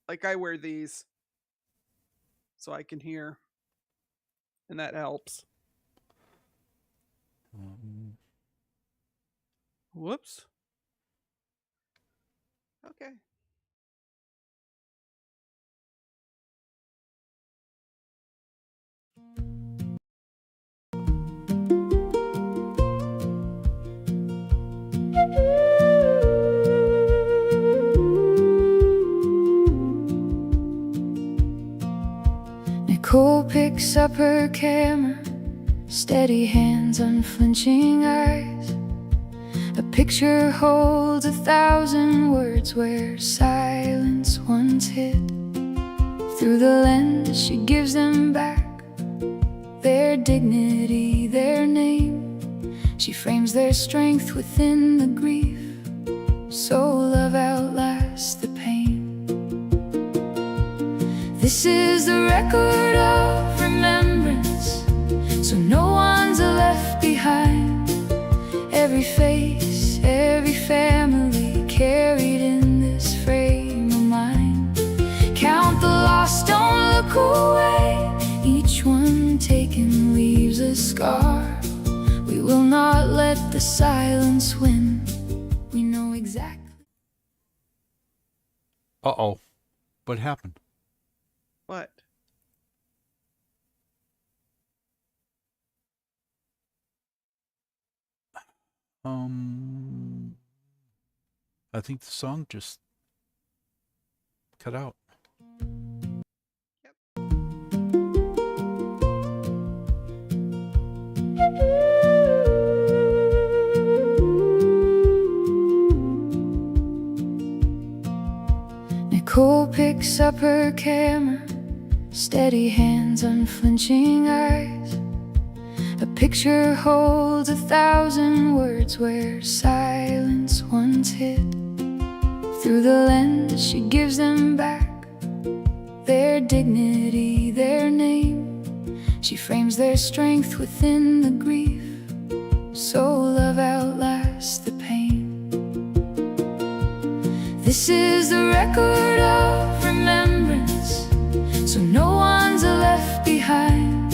Like I wear these so I can hear, and that helps. Whoops. Okay. Nicole picks up her camera, steady hands, unflinching eyes. A picture holds 1,000 words where silence once hid. Through the lens she gives them back their dignity, their name. She frames their strength within the grief, so love outlasts the pain. This is the record of remembrance, so no one's left behind. Every face, every family carried in this frame of mind. Count the lost, don't look away. Each one taken leaves a scar. We will not let the silence win. We know exactly. Uh-oh. What happened? What? I think the song just cut out. Nicole picks up her camera, steady hands, unflinching eyes. A picture holds 1,000 words where silence once hid. Through the lens she gives them back their dignity, their name. She frames their strength within the grief, so love outlasts the pain. This is the record of remembrance, so no one's left behind.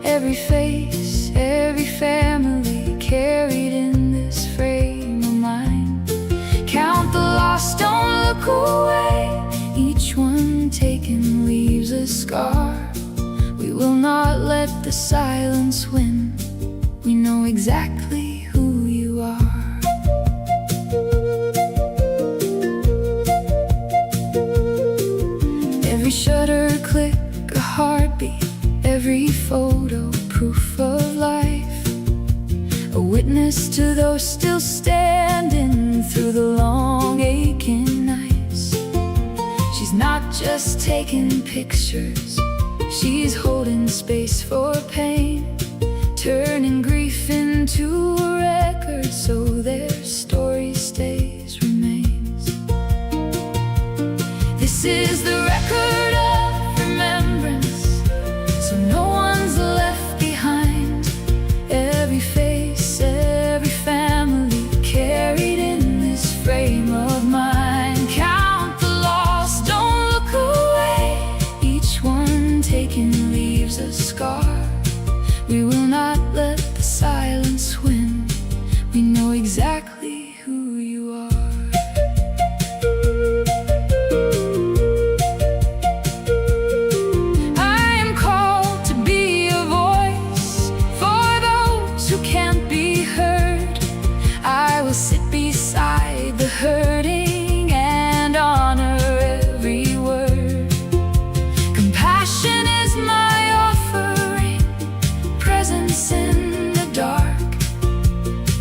Every face, every family carried in this frame of mind. Count the lost, don't look away. Each one taken leaves a scar. We will not let the silence win. We know exactly who you are. Every shutter click, a heartbeat. Every photo, proof of life. A witness to those still standing through the long aching nights. She's not just taking pictures, she's holding space for pain, turning grief into a record so their story stays, remains. This is the record of remembrance, so no one's left behind. Every face, every family carried in this frame of mind. Count the lost, don't look away. Each one taken leaves a scar. We will not let the silence win. We know exactly who you are. Hurting and honor every word. Compassion is my offering, presence in the dark.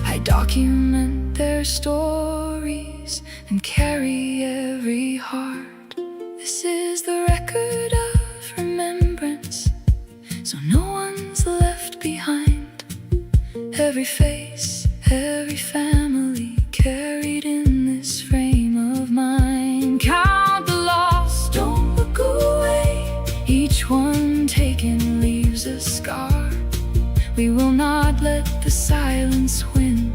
I document their stories and carry every heart. This is the record of remembrance, so no one's left behind. Every face, every family carried in this frame of mind. Count the lost, don't look away. Each one taken leaves a scar. We will not let the silence win.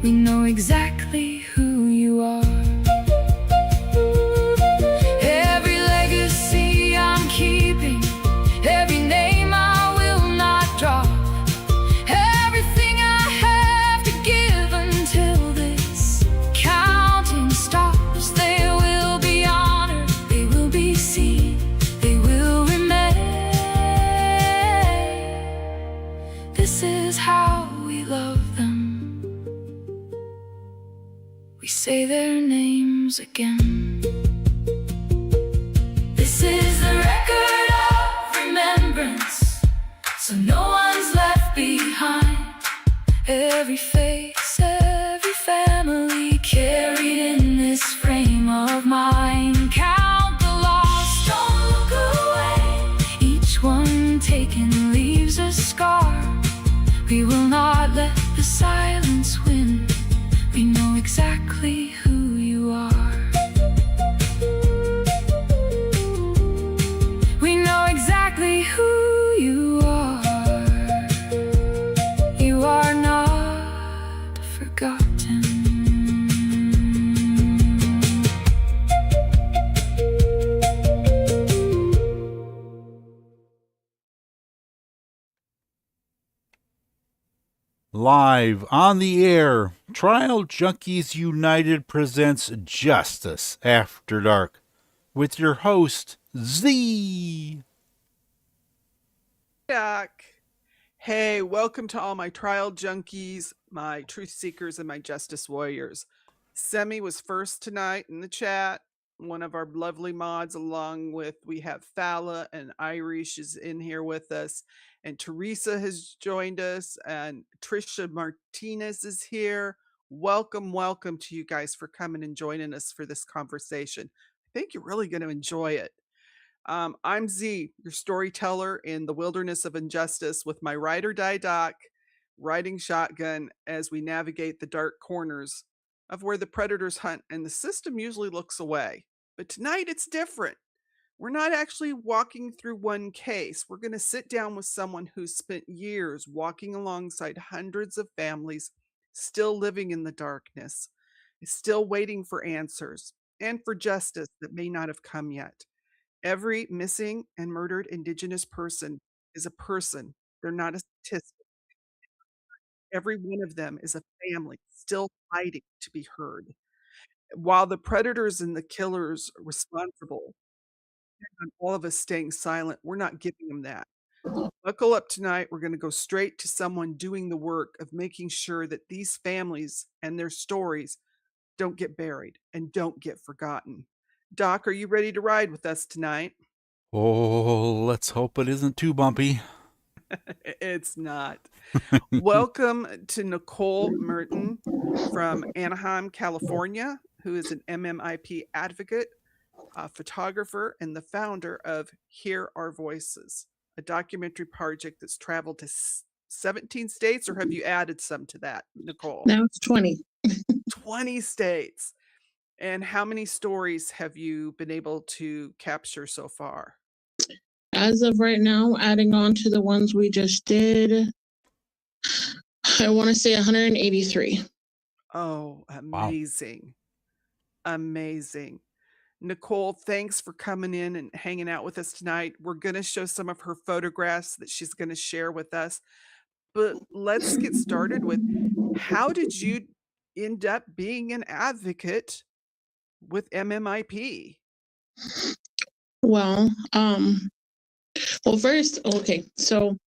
We know exactly who you are. Every rose again. This is the record of remembrance, so no one's left behind. Every face, every family carried in this frame of mind. Count the lost, don't look away. Each one taken leaves a scar. We will not let the silence win. We know exactly who you are. We know exactly who you are. You are not forgotten. Live on the air, Trial Junkies United presents Justice After Dark with your host, Z. Doc. Hey, welcome to all my trial junkies, my truth seekers, and my justice warriors. Semi was first tonight in the chat. One of our lovely mods, along with we have Fala and Irish is in here with us, and Teresa has joined us, and Trisha Martinez is here. Welcome to you guys for coming and joining us for this conversation. I think you're really going to enjoy it. I'm Z, your storyteller in the wilderness of injustice, with my ride or die doc, riding shotgun as we navigate the dark corners of where the predators hunt and the system usually looks away. But tonight it's different. We're not actually walking through one case. We're going to sit down with someone who's spent years walking alongside hundreds of families, still living in the darkness, still waiting for answers and for justice that may not have come yet. Every missing and murdered Indigenous person is a person. They're not a statistic. Every one of them is a family still fighting to be heard. While the predators and the killers responsible, and all of us staying silent, we're not giving them that. Buckle up tonight. We're going to go straight to someone doing the work of making sure that these families and their stories don't get buried and don't get forgotten. Doc, are you ready to ride with us tonight? Oh, let's hope it isn't too bumpy. It's not. Welcome to Nicole Merton from Anaheim, California, who is an MMIP advocate, a photographer, and the founder of Hear Our Voices, a documentary project that's traveled to 17 states, or have you added some to that, Nicole? Now it's 20. 20 states. And how many stories have you been able to capture so far? As of right now, adding on to the ones we just did, I want to say 183. Oh, amazing. Wow. Amazing. Nicole, thanks for coming in and hanging out with us tonight. We're going to show some of her photographs that she's going to share with us. But let's get started with, how did you end up being an advocate with MMIP? Well, first, okay, so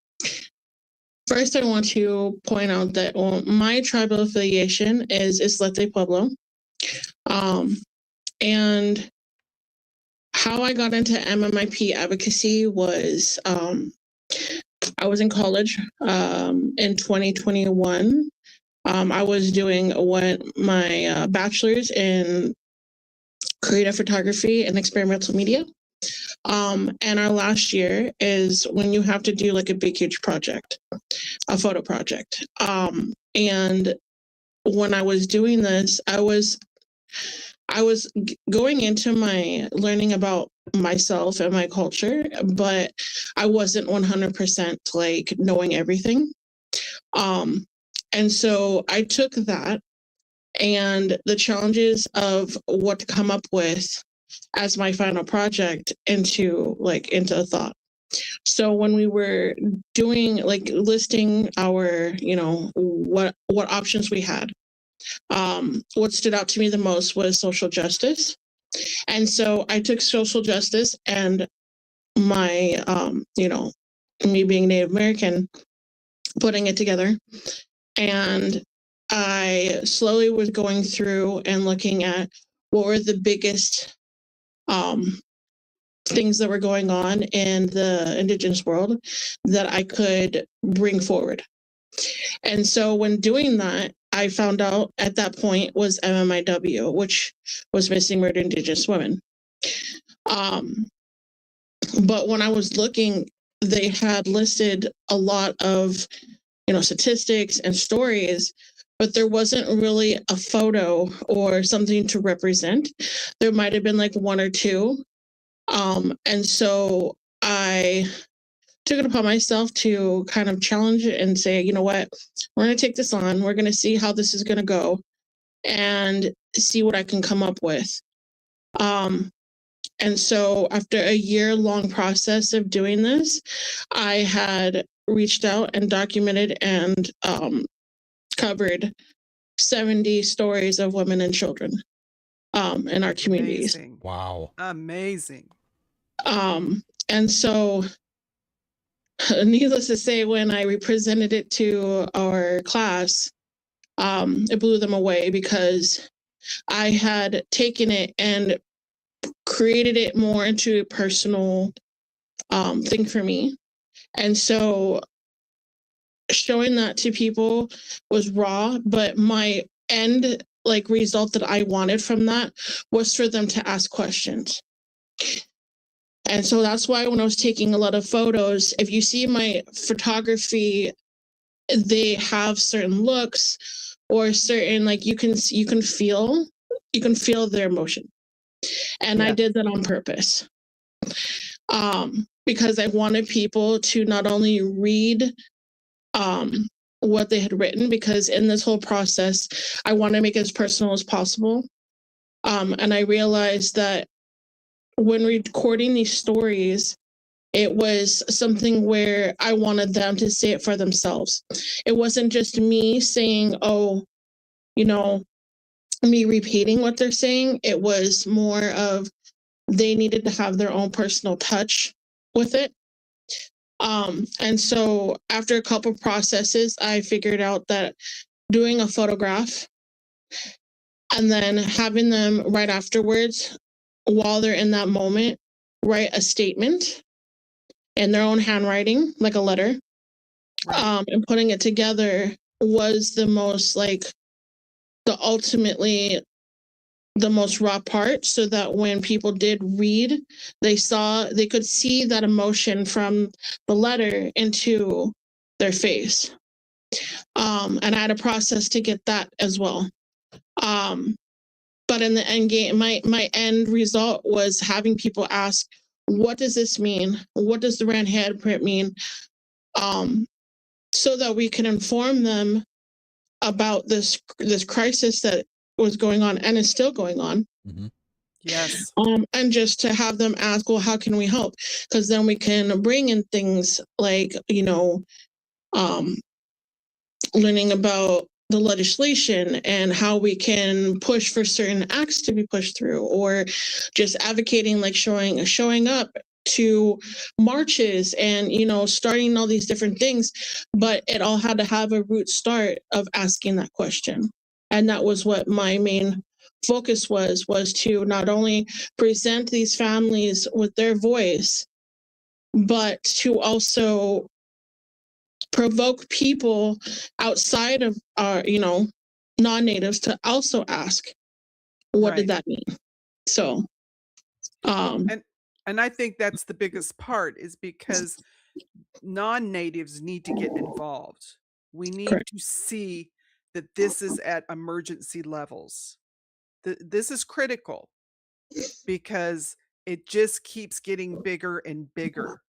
first I want to point out that my tribal affiliation is Isleta Pueblo. And how I got into MMIP advocacy was, I was in college in 2021. I was doing my bachelor's in creative photography and experimental media. And our last year is when you have to do like a big, huge project, a photo project. And when I was doing this, I was going into my learning about myself and my culture, but I wasn't 100% like knowing everything. And so I took that and the challenges of what to come up with as my final project into a thought. So when we were doing like listing our, what options we had, what stood out to me the most was social justice. And so I took social justice and my, me being Native American, putting it together. And I slowly was going through and looking at what were the biggest things that were going on in the Indigenous world that I could bring forward. And so when doing that, I found out at that point was MMIW, which was Missing Murdered Indigenous Women. But when I was looking, they had listed a lot of, statistics and stories, but there wasn't really a photo or something to represent. There might have been like one or two. And so I took it upon myself to kind of challenge it and say, you know what, we're going to take this on. We're going to see how this is going to go and see what I can come up with. And so after a year-long process of doing this, I had reached out and documented and covered 70 stories of women and children in our communities. Amazing. Wow. Amazing. And so, needless to say, when I represented it to our class, it blew them away because I had taken it and created it more into a personal thing for me. And so showing that to people was raw, but my end result that I wanted from that was for them to ask questions. And so that's why when I was taking a lot of photos, if you see my photography, they have certain looks or certain, you can feel their emotion. And I did that on purpose. Because I wanted people to not only read what they had written, because in this whole process, I want to make it as personal as possible. And I realized that when recording these stories, it was something where I wanted them to say it for themselves. It wasn't just me saying, me repeating what they're saying. It was more of they needed to have their own personal touch with it. And so after a couple processes, I figured out that doing a photograph and then having them right afterwards, while they're in that moment, write a statement in their own handwriting, like a letter, and putting it together was the most ultimately the most raw part, so that when people did read, they could see that emotion from the letter into their face. And I had a process to get that as well. But in the end game, my end result was having people ask, what does this mean? What does the RAND handprint mean? So that we can inform them about this crisis that was going on and is still going on. Mm-hmm. Yes. And just to have them ask, well, how can we help? Because then we can bring in things like, learning about the legislation and how we can push for certain acts to be pushed through, or just advocating, showing up to marches and, starting all these different things. But it all had to have a root start of asking that question. And that was what my main focus was to not only present these families with their voice, but to also provoke people outside of our, non-natives to also ask, what did that mean? So, and I think that's the biggest part, is because non-natives need to get involved. We need correct. to see that this is at emergency levels. This is critical because it just keeps getting bigger and bigger.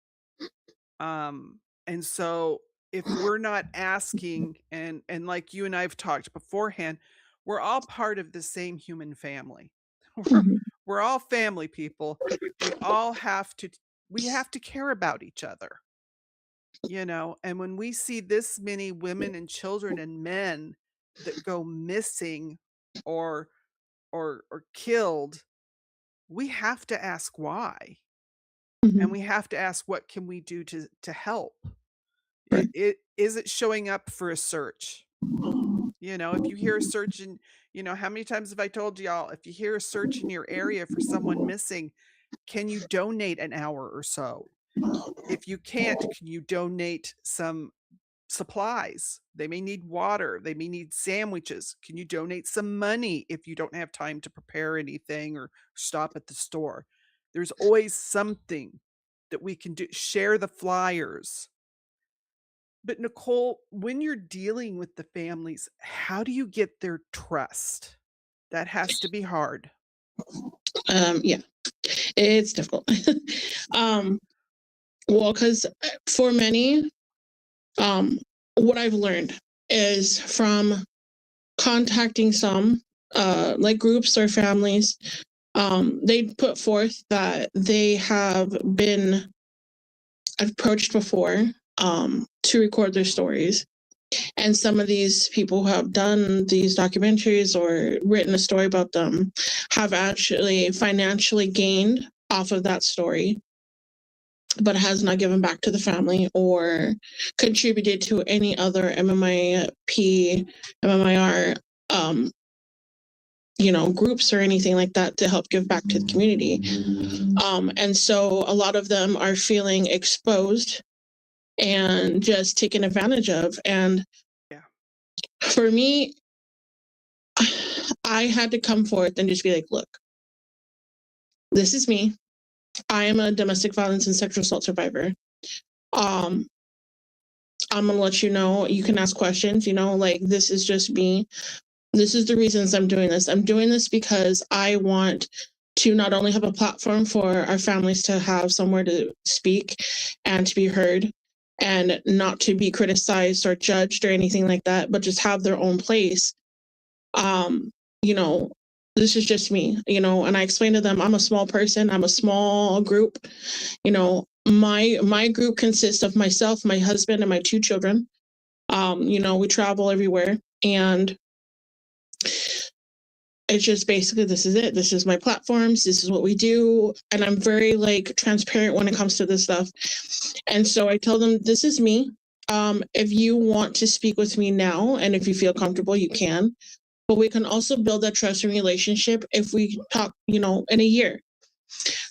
And so if we're not asking, and like you and I have talked beforehand, we're all part of the same human family. We're all family people. We have to care about each other. And when we see this many women and children and men that go missing or killed, we have to ask why. And we have to ask, what can we do to help? Right. Is it showing up for a search? You know, if you hear a search in, you know, how many times have I told y'all, if you hear a search in your area for someone missing, can you donate an hour or so? If you can't, can you donate some supplies? They may need water, they may need sandwiches. Can you donate some money if you don't have time to prepare anything or stop at the store? There's always something that we can do. Share the flyers. But Nicole, when you're dealing with the families, how do you get their trust? That has to be hard. Yeah, it's difficult. um, well, because for many, what I've learned is from contacting some, like groups or families, they put forth that they have been approached before, to record their stories. And some of these people who have done these documentaries or written a story about them have actually financially gained off of that story, but has not given back to the family or contributed to any other MMIP, MMIR, groups or anything like that to help give back to the community. And so a lot of them are feeling exposed and just taken advantage of. And Yeah. for me, I had to come forth and just be like, look, this is me. I am a domestic violence and sexual assault survivor. I'm going to let you know, you can ask questions, like this is just me. This is the reasons I'm doing this. I'm doing this because I want to not only have a platform for our families to have somewhere to speak and to be heard and not to be criticized or judged or anything like that, but just have their own place. This is just me, and I explained to them, I'm a small person, I'm a small group. My group consists of myself, my husband, and my 2 children. We travel everywhere, and it's just basically, this is it. This is my platforms. This is what we do. And I'm very transparent when it comes to this stuff. And so I tell them, this is me. If you want to speak with me now, and if you feel comfortable, you can. But we can also build that trust and relationship if we talk, in a year.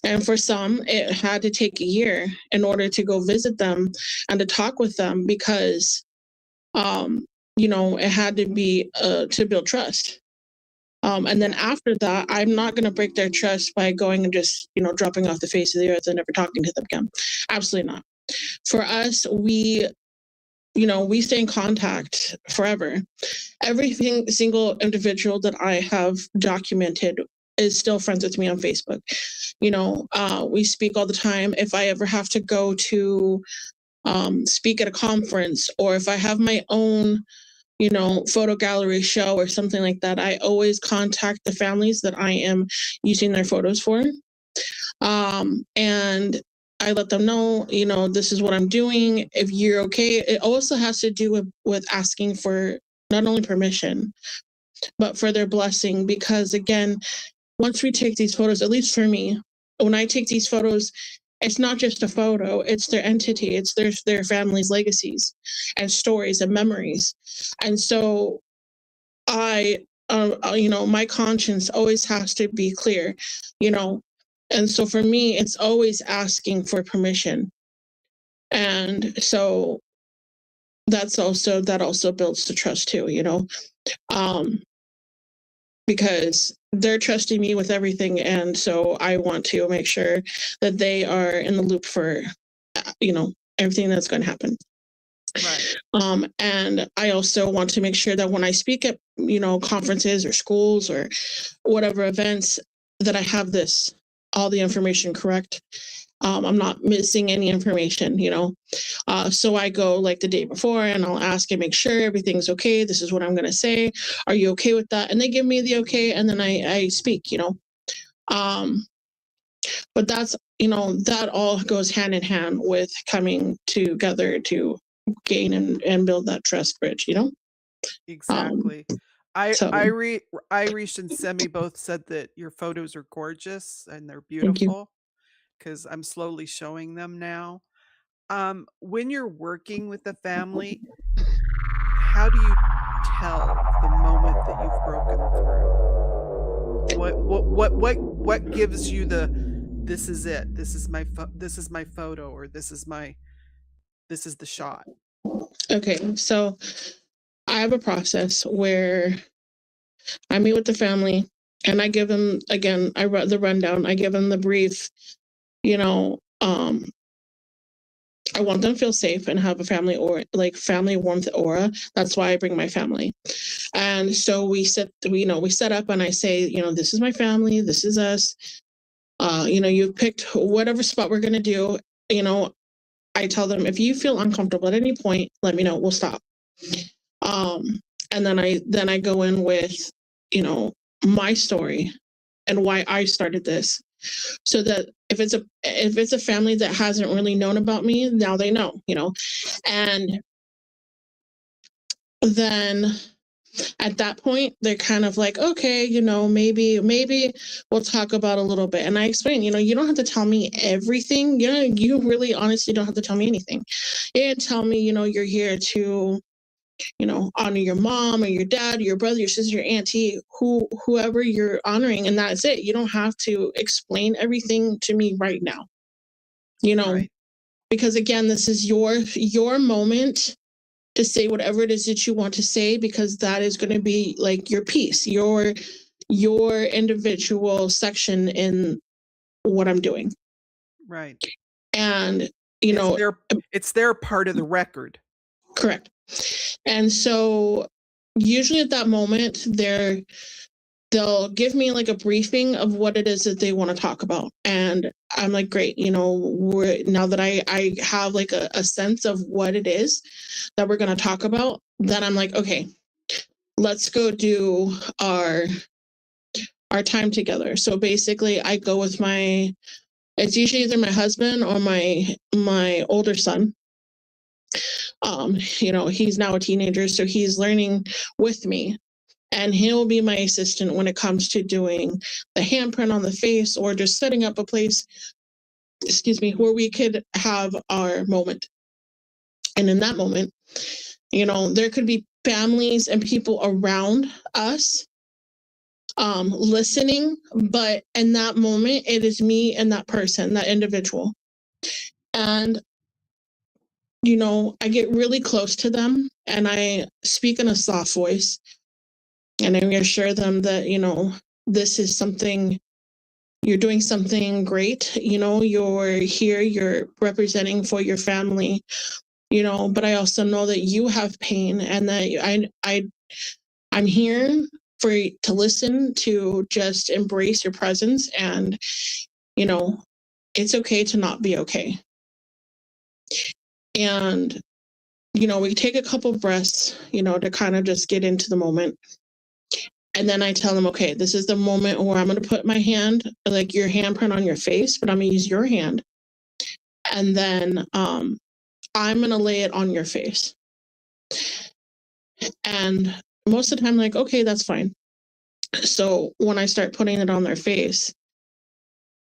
And for some, it had to take a year in order to go visit them and to talk with them because, it had to be to build trust. And then after that, I'm not going to break their trust by going and just, dropping off the face of the earth and never talking to them again. Absolutely not. For us, we stay in contact forever. Every single individual that I have documented is still friends with me on Facebook. We speak all the time. If I ever have to go to speak at a conference, or if I have my own photo gallery show or something like that, I always contact the families that I am using their photos for. And I let them know, this is what I'm doing. If you're okay, it also has to do with asking for not only permission, but for their blessing. Because again, once we take these photos, at least for me, when I take these photos, it's not just a photo, it's their entity, it's their family's legacies and stories and memories. And so my conscience always has to be clear, and so for me, it's always asking for permission. And so that also builds the trust too, because they're trusting me with everything. And so I want to make sure that they are in the loop for, everything that's going to happen. Right. And I also want to make sure that when I speak at, conferences or schools or whatever events, that I have all the information correct. I'm not missing any information, so I go like the day before and I'll ask and make sure everything's okay. This is what I'm going to say. Are you okay with that? And they give me the okay. And then I speak, but that's, that all goes hand in hand with coming together to gain and build that trust bridge, Exactly. So Irish and Semi both said that your photos are gorgeous and they're thank you. beautiful, because I'm slowly showing them now. When you're working with the family, how do you tell the moment that you've broken through? What gives you the, this is it, this is my photo, or this is the shot? Okay, so I have a process where I meet with the family and I give them, again, I read the rundown, I give them the brief, you know, I want them to feel safe and have a family or like family warmth aura. That's why I bring my family. And so we set up and I say, this is my family, this is us. You've picked whatever spot we're gonna do. I tell them, if you feel uncomfortable at any point, let me know, we'll stop. And then I go in with, my story and why I started this. So that if it's a family that hasn't really known about me, now they know, and then at that point they're kind of like, okay, maybe we'll talk about a little bit. And I explain, you don't have to tell me everything. You really honestly don't have to tell me anything. You tell me, you're here to, honor your mom or your dad, your brother, your sister, your auntie, whoever you're honoring, and that's it. You don't have to explain everything to me right now. Right. Because again, this is your moment to say whatever it is that you want to say, because that is going to be like your piece, your individual section in what I'm doing. Right. And it's their part of the record. Correct. And so usually at that moment they'll give me like a briefing of what it is that they want to talk about. And I'm like, great, now that I have like a sense of what it is that we're going to talk about, then I'm like, okay, let's go do our time together. So basically I go with it's usually either my husband or my older son. He's now a teenager, so he's learning with me. And he'll be my assistant when it comes to doing the handprint on the face or just setting up a place, where we could have our moment. And in that moment, there could be families and people around us listening, but in that moment, it is me and that person, that individual. And I get really close to them and I speak in a soft voice. And I reassure them that, this is something, you're doing something great. You're here, you're representing for your family, but I also know that you have pain and that I'm here to listen, to just embrace your presence. And, it's okay to not be okay. And, we take a couple breaths, to kind of just get into the moment. And then I tell them, okay, this is the moment where I'm going to put my hand, like your handprint on your face, but I'm going to use your hand. And then I'm going to lay it on your face. And most of the time, like, okay, that's fine. So when I start putting it on their face,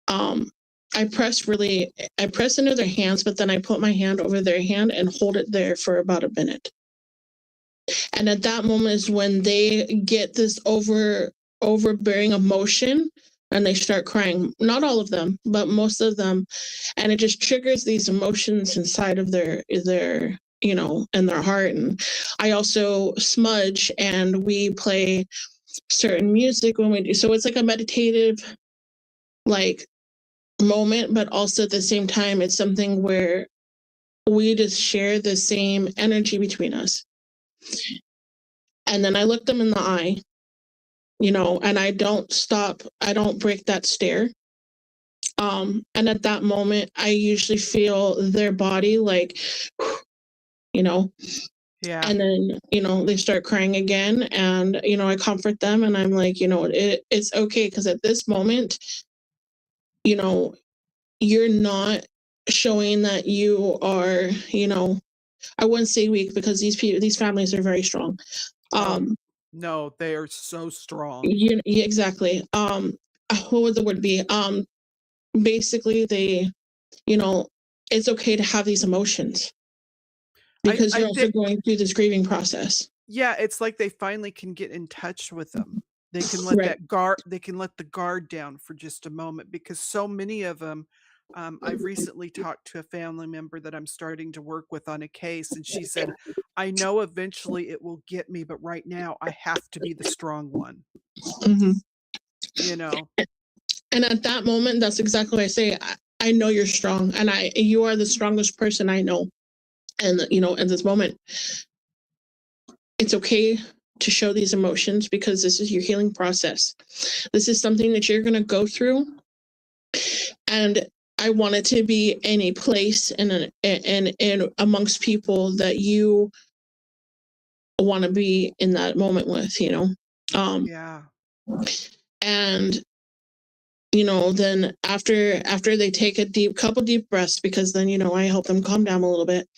I press into their hands, but then I put my hand over their hand and hold it there for about a minute. And at that moment is when they get this overbearing emotion and they start crying. Not all of them, but most of them. And it just triggers these emotions inside of their in their heart. And I also smudge and we play certain music when we do. So it's like a meditative moment, but also at the same time, it's something where we just share the same energy between us. And then I look them in the eye, and I don't stop. I don't break that stare. And at that moment, I usually feel their body yeah. And then, they start crying again and, I comfort them and I'm like, it's okay. Because at this moment, you're not showing that you are, I wouldn't say weak because these families are very strong. No, they are so strong. Yeah, exactly. What would the word be? Basically they, it's okay to have these emotions because you're also going through this grieving process. Yeah, it's like they finally can get in touch with them. They can let Right. that guard they can let the guard down for just a moment because so many of them. I've recently talked to a family member that I'm starting to work with on a case, and she said, "I know eventually it will get me, but right now I have to be the strong one." Hmm. You know? And at that moment, that's exactly what I say. I know you're strong, and you are the strongest person I know. And in this moment, it's okay to show these emotions because this is your healing process. This is something that you're going to go through, and I want it to be in a place and amongst people that you want to be in that moment with, um Yeah. and then after they take a couple deep breaths, because then I help them calm down a little bit.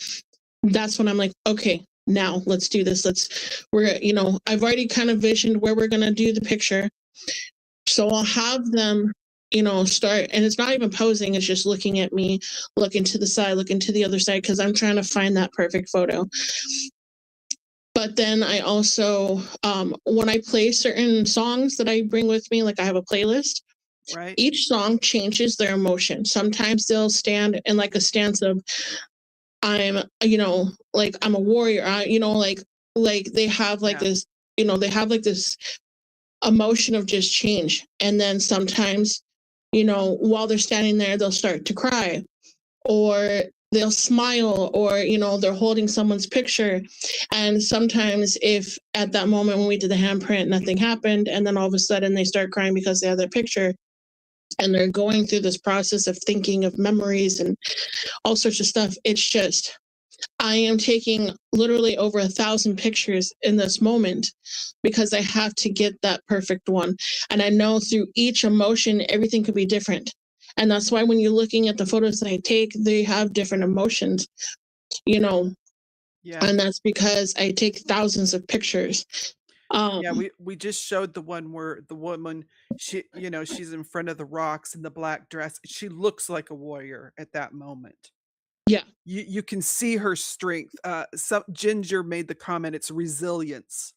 That's when I'm like, okay, now let's do this. I've already kind of visioned where we're going to do the picture. So I'll have them, start, and it's not even posing, it's just looking at me, looking to the side, looking to the other side, because I'm trying to find that perfect photo. But then I also, when I play certain songs that I bring with me, like I have a playlist, Right? each song changes their emotion. Sometimes they'll stand in like a stance of, like I'm a warrior, like they have like Yeah. this, they have like this emotion of just change. And then sometimes, while they're standing there, they'll start to cry, or they'll smile, or they're holding someone's picture. And sometimes, if at that moment when we did the handprint nothing happened, and then all of a sudden they start crying because they have their picture, and they're going through this process of thinking of memories and all sorts of stuff, it's just, I am taking literally over 1,000 pictures in this moment because I have to get that perfect one. And I know through each emotion, everything could be different. And that's why when you're looking at the photos that I take, they have different emotions, you know, Yeah. and that's because I take thousands of pictures. Yeah, we just showed the one where the woman, she's in front of the rocks in the black dress. She looks like a warrior at that moment. Yeah. You can see her strength. Some Ginger made the comment, it's resilience.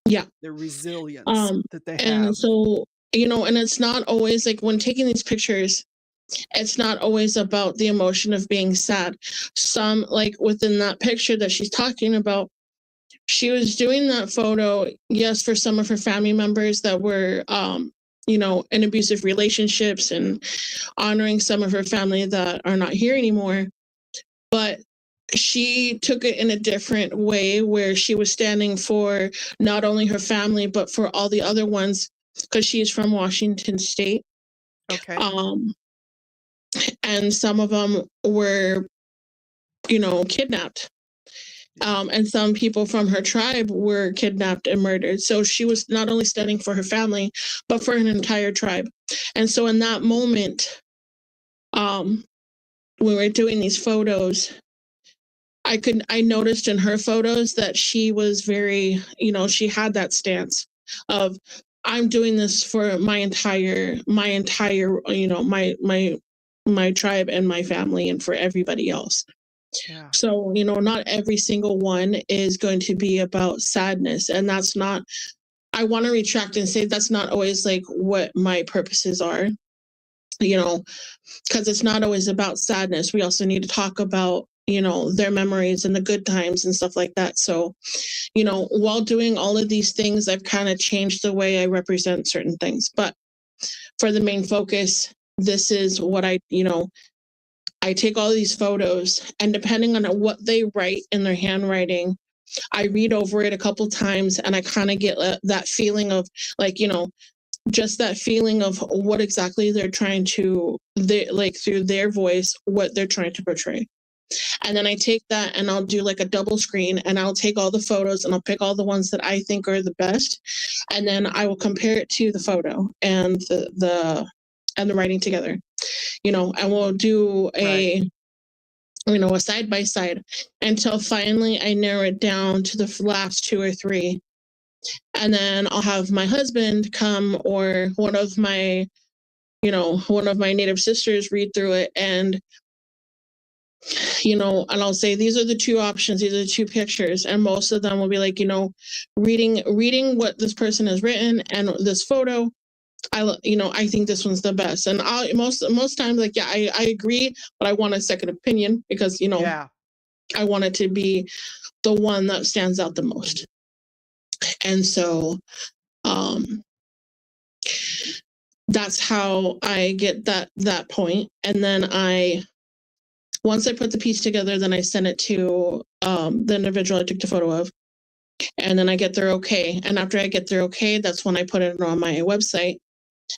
Yeah. The resilience Um, that they and have. so, and it's not always like when taking these pictures, it's not always about the emotion of being sad. Some, like within that picture that she's talking about, she was doing that photo, yes, for some of her family members that were, in abusive relationships, and honoring some of her family that are not here anymore. But she took it in a different way, where she was standing for not only her family, but for all the other ones, because she's from Washington State. Okay. Um, and some of them were, kidnapped. And some people from her tribe were kidnapped and murdered. So she was not only standing for her family, but for an entire tribe. And so in that moment, when we were doing these photos, I noticed in her photos that she was very, she had that stance of, I'm doing this for my entire, my tribe and my family, and for everybody else. Yeah. So, not every single one is going to be about sadness. And that's not, I want to retract and say that's not always like what my purposes are, because it's not always about sadness. We also need to talk about, their memories and the good times and stuff like that. So, while doing all of these things, I've kind of changed the way I represent certain things. But for the main focus, this is what I take all these photos, and depending on what they write in their handwriting, I read over it a couple times, and I kind of get that feeling of, like, just that feeling of what exactly they're trying to, like through their voice, what they're trying to portray. And then I take that and I'll do like a double screen, and I'll take all the photos and I'll pick all the ones that I think are the best. And then I will compare it to the photo and the writing together, and we'll do Right. a side by side until finally I narrow it down to the last two or three. And then I'll have my husband come, or one of my Native sisters, read through it. And you know, and I'll say, these are the two options, these are the two pictures. And most of them will be like, you know, reading what this person has written and this photo, I think this one's the best. And most times, like, yeah, I agree, but I want a second opinion because, you know, Yeah. I want it to be the one that stands out the most. And so that's how I get that point. And then once I put the piece together, then I send it to the individual I took the photo of. And then I get their okay. And after I get their okay, that's when I put it on my website.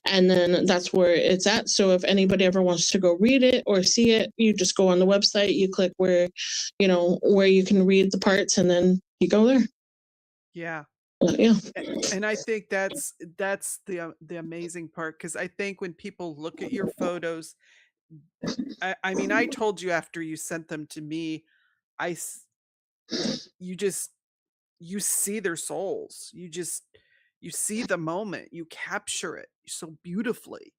And then that's where it's at. So if anybody ever wants to go read it or see it, you just go on the website, you click where you can read the parts, and then you go there. Yeah. Yeah. And I think that's the amazing part, because I think when people look at your photos, I mean, I told you after you sent them to me, you just you see their souls. You see the moment, you capture it so beautifully.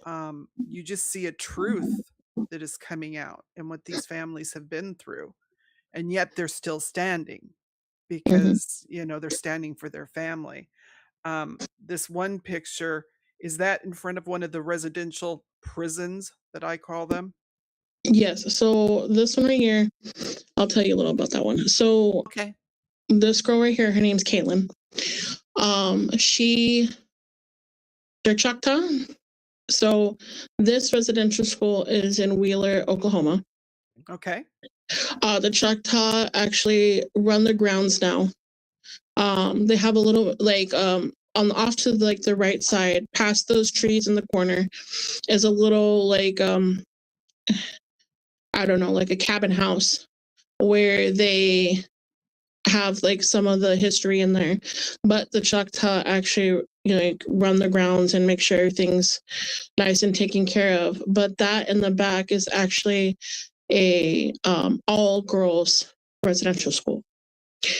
You just see a truth that is coming out and what these families have been through, and yet they're still standing Mhm. because they're standing for their family. This one picture, is that in front of one of the residential prisons that I call them? Yes. So this one right here, I'll tell you a little about that one. So Okay. this girl right here, her name's Caitlin. They're Choctaw. So this residential school is in Wheeler, Oklahoma. Okay. The Choctaw actually run the grounds now. They have a little on off to the right side, past those trees in the corner, is a little I don't know, like a cabin house where they have like some of the history in there. But the Choctaw actually run the grounds and make sure everything's nice and taken care of. But that in the back is actually a all girls residential school.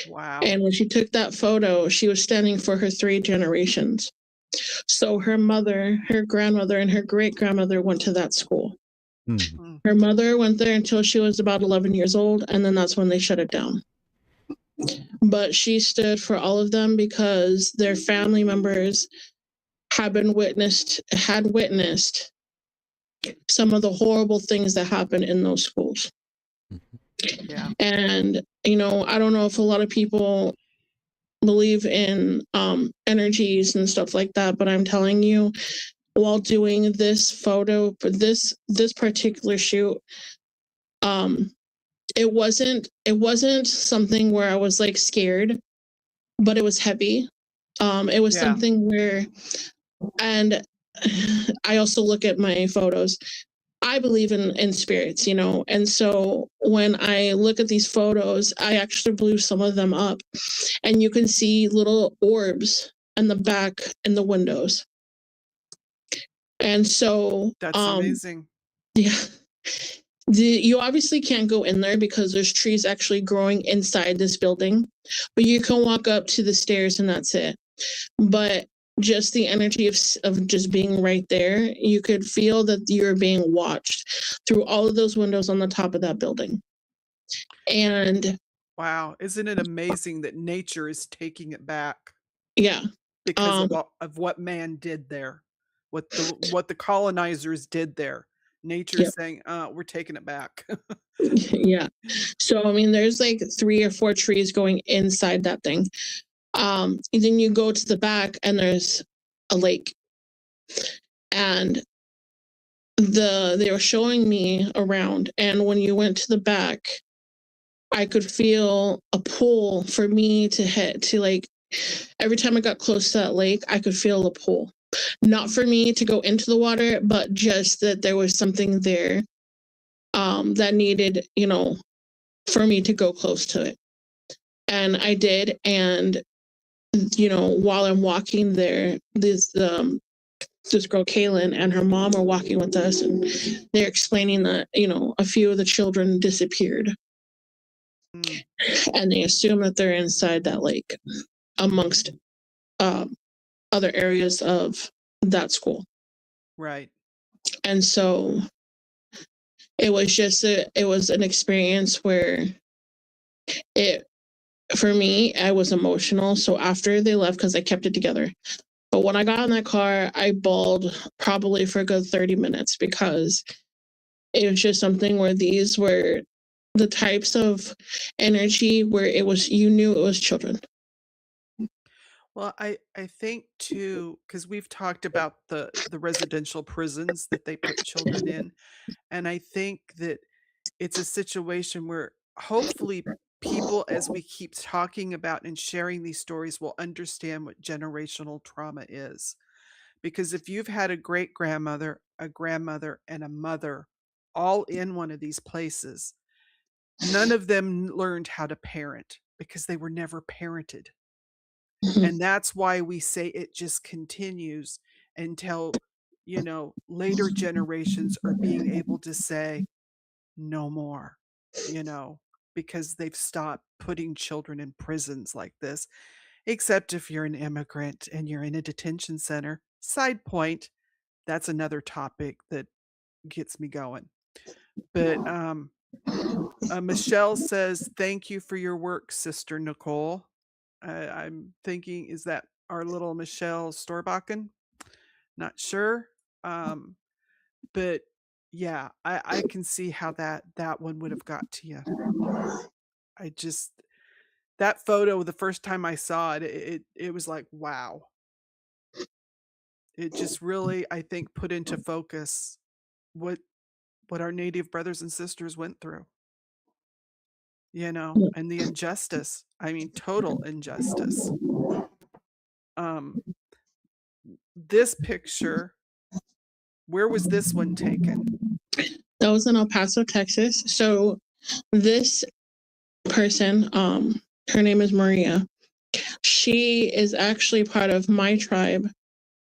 Wow. And when she took that photo, she was standing for her 3 generations. So her mother, her grandmother, and her great grandmother went to that school. Mm. Her mother went there until she was about 11 years old, and then that's when they shut it down. But she stood for all of them because their family members had witnessed some of the horrible things that happened in those schools. Yeah. And I don't know if a lot of people believe in energies and stuff like that, but I'm telling you, while doing this photo, this particular shoot, it wasn't something where I was like scared, but it was heavy. It was something where, and I also look at my photos, I believe in spirits, and so when I look at these photos, I actually blew some of them up, and you can see little orbs in the back in the windows. And so That's amazing. yeah, you obviously can't go in there because there's trees actually growing inside this building, but you can walk up to the stairs and that's it. But just the energy of just being right there, you could feel that you're being watched through all of those windows on the top of that building. And Wow, isn't it amazing that nature is taking it back yeah, because of what man did there, what the colonizers did there? yeah, Nature's saying, we're taking it back." yeah. So I mean, there's like 3 or 4 trees going inside that thing. And then you go to the back and there's a lake. And they were showing me around, and when you went to the back, I could feel a pull for me to head to every time I got close to that lake, I could feel a pull. Not for me to go into the water, but just that there was something there that needed, for me to go close to it. And I did. And, while I'm walking there, this girl, Kaylin, and her mom are walking with us, and they're explaining that, a few of the children disappeared. Mm. And they assume that they're inside that lake amongst other areas of that school. Right. And so it was an experience where for me, I was emotional. So after they left, because I kept it together. But when I got in that car, I bawled probably for a good 30 minutes because it was just something where these were the types of energy where you knew it was children. Well, I think too, because we've talked about the residential prisons that they put children in, and I think that it's a situation where hopefully people, as we keep talking about and sharing these stories, will understand what generational trauma is. Because if you've had a great grandmother, a grandmother, and a mother all in one of these places, none of them learned how to parent because they were never parented. Mhm. And that's why we say it just continues until, later generations are being able to say, no more, you know, because they've stopped putting children in prisons like this, except if you're an immigrant and you're in a detention center. Side point, that's another topic that gets me going. But Michelle says, "Thank you for your work, Sister Nicole." I'm thinking, is that our little Michelle Storbakken? Not sure. Um, but yeah, I can see how that one would have got to you. I just that photo, the first time I saw it, it was like, wow. It just really, I think, put into focus what our Native brothers and sisters went through, and the injustice. I mean, total injustice. Um, this picture, where was this one taken? That was in El Paso, Texas. So this person, her name is Maria. She is actually part of my tribe,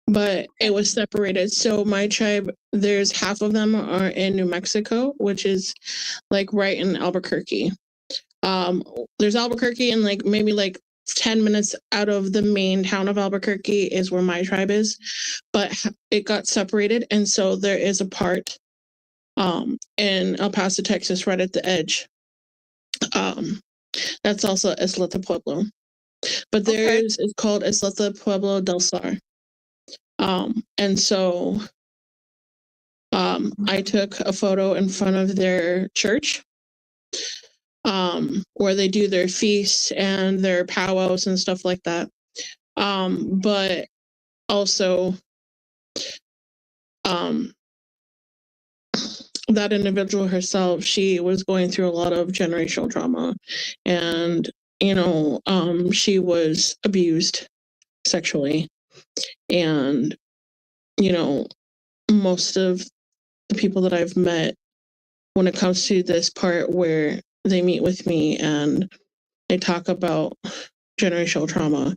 but it was separated. So my tribe, there's half of them are in New Mexico, which is like right in Albuquerque. There's Albuquerque and like maybe like 10 minutes out of the main town of Albuquerque is where my tribe is, but it got separated. And so there is a part in El Paso, Texas, right at the edge. That's also Isleta Pueblo. But Okay. it's called Isleta Pueblo del Sar. And so I took a photo in front of their church, where they do their feasts and their powwows and stuff like that. But also, that individual herself, she was going through a lot of generational trauma, and she was abused sexually, and most of the people that I've met, when it comes to this part where they meet with me and they talk about generational trauma,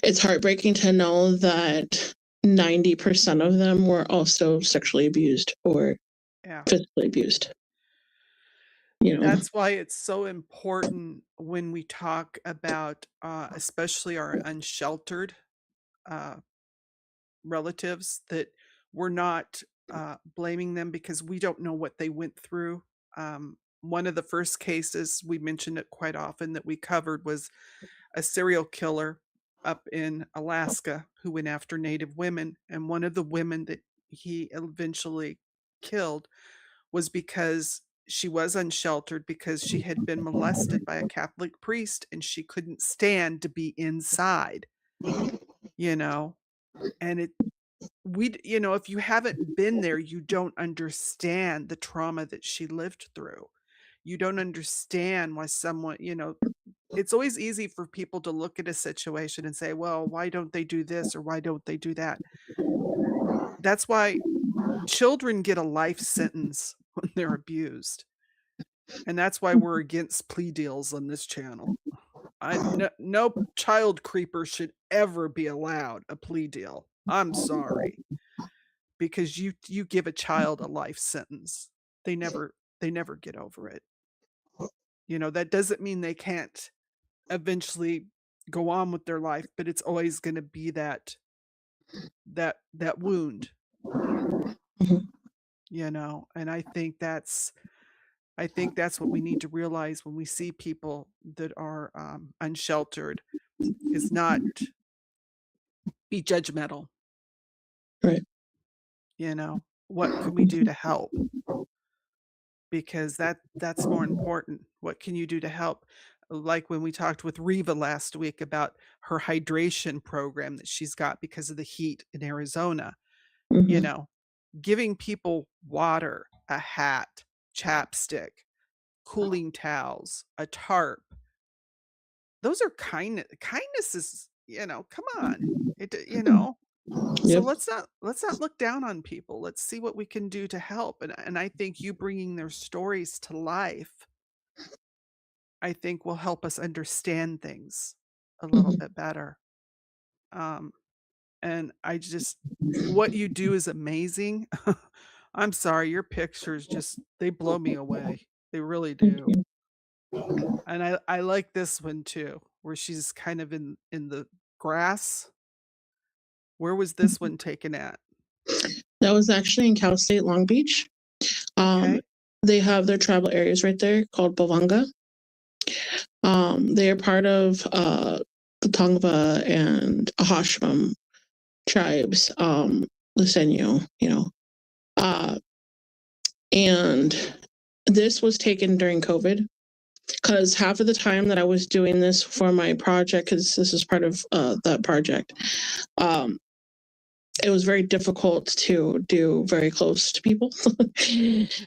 it's heartbreaking to know that 90% of them were also sexually abused or physically abused. That's why it's so important when we talk about, especially our unsheltered relatives, that we're not blaming them because we don't know what they went through. One of the first cases, we mentioned it quite often, that we covered was a serial killer up in Alaska who went after Native women. And one of the women that he eventually killed was because she was unsheltered, because she had been molested by a Catholic priest and she couldn't stand to be inside, you know? And if you haven't been there, you don't understand the trauma that she lived through. You don't understand why someone, it's always easy for people to look at a situation and say, well, why don't they do this or why don't they do that? That's why children get a life sentence when they're abused. And that's why we're against plea deals on this channel. No child creeper should ever be allowed a plea deal. I'm sorry. Because you give a child a life sentence. They never get over it. That doesn't mean they can't eventually go on with their life, but it's always going to be that wound. Mhm. and I think that's what we need to realize when we see people that are unsheltered, is not be judgmental. Right. What can we do to help? Because that's more important. What can you do to help? Like when we talked with Riva last week about her hydration program that she's got because of the heat in Arizona, you Mhm. know, giving people water, a hat, chapstick, cooling towels, a tarp. Those are kindness is, come on. So Yep. let's not look down on people. Let's see what we can do to help. And I think you bringing their stories to life, I think will help us understand things a little Mhm. bit better. Um, and what you do is amazing. I'm sorry, your pictures they blow me away. They really Thank do. you. And I like this one too, where she's kind of in the grass. Where was this one taken at? That was actually in Cal State Long Beach. Um, Okay. they have their tribal areas right there called Bovanga. They are part of the Tongva and Ahashmam tribes, Lusenyo, Uh, and this was taken during COVID because half of the time that I was doing this for my project, because this is part of that project, um, it was very difficult to do very close to people.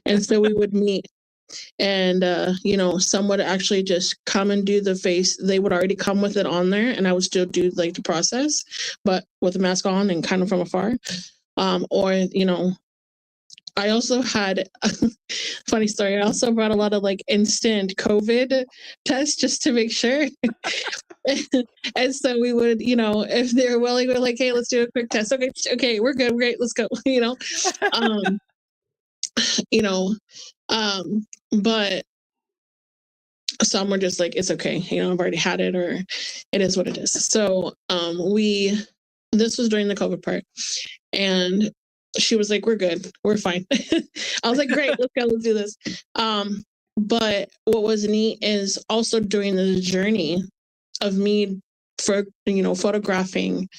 And so we would meet and some would actually just come and do the face. They would already come with it on there and I would still do like the process, but with the mask on and kind of from afar. Or I also had funny story. I also brought a lot of like instant COVID tests just to make sure. And so we would, if they're willing, we're like, hey, let's do a quick test. Okay, we're good, great, let's go. Um, you know, but some were just like, it's okay, I've already had it, or it is what it is. So this was during the COVID part, and she was like, we're good, we're fine. I was like, great, let's go, let's do this. But what was neat is also during the journey of me for photographing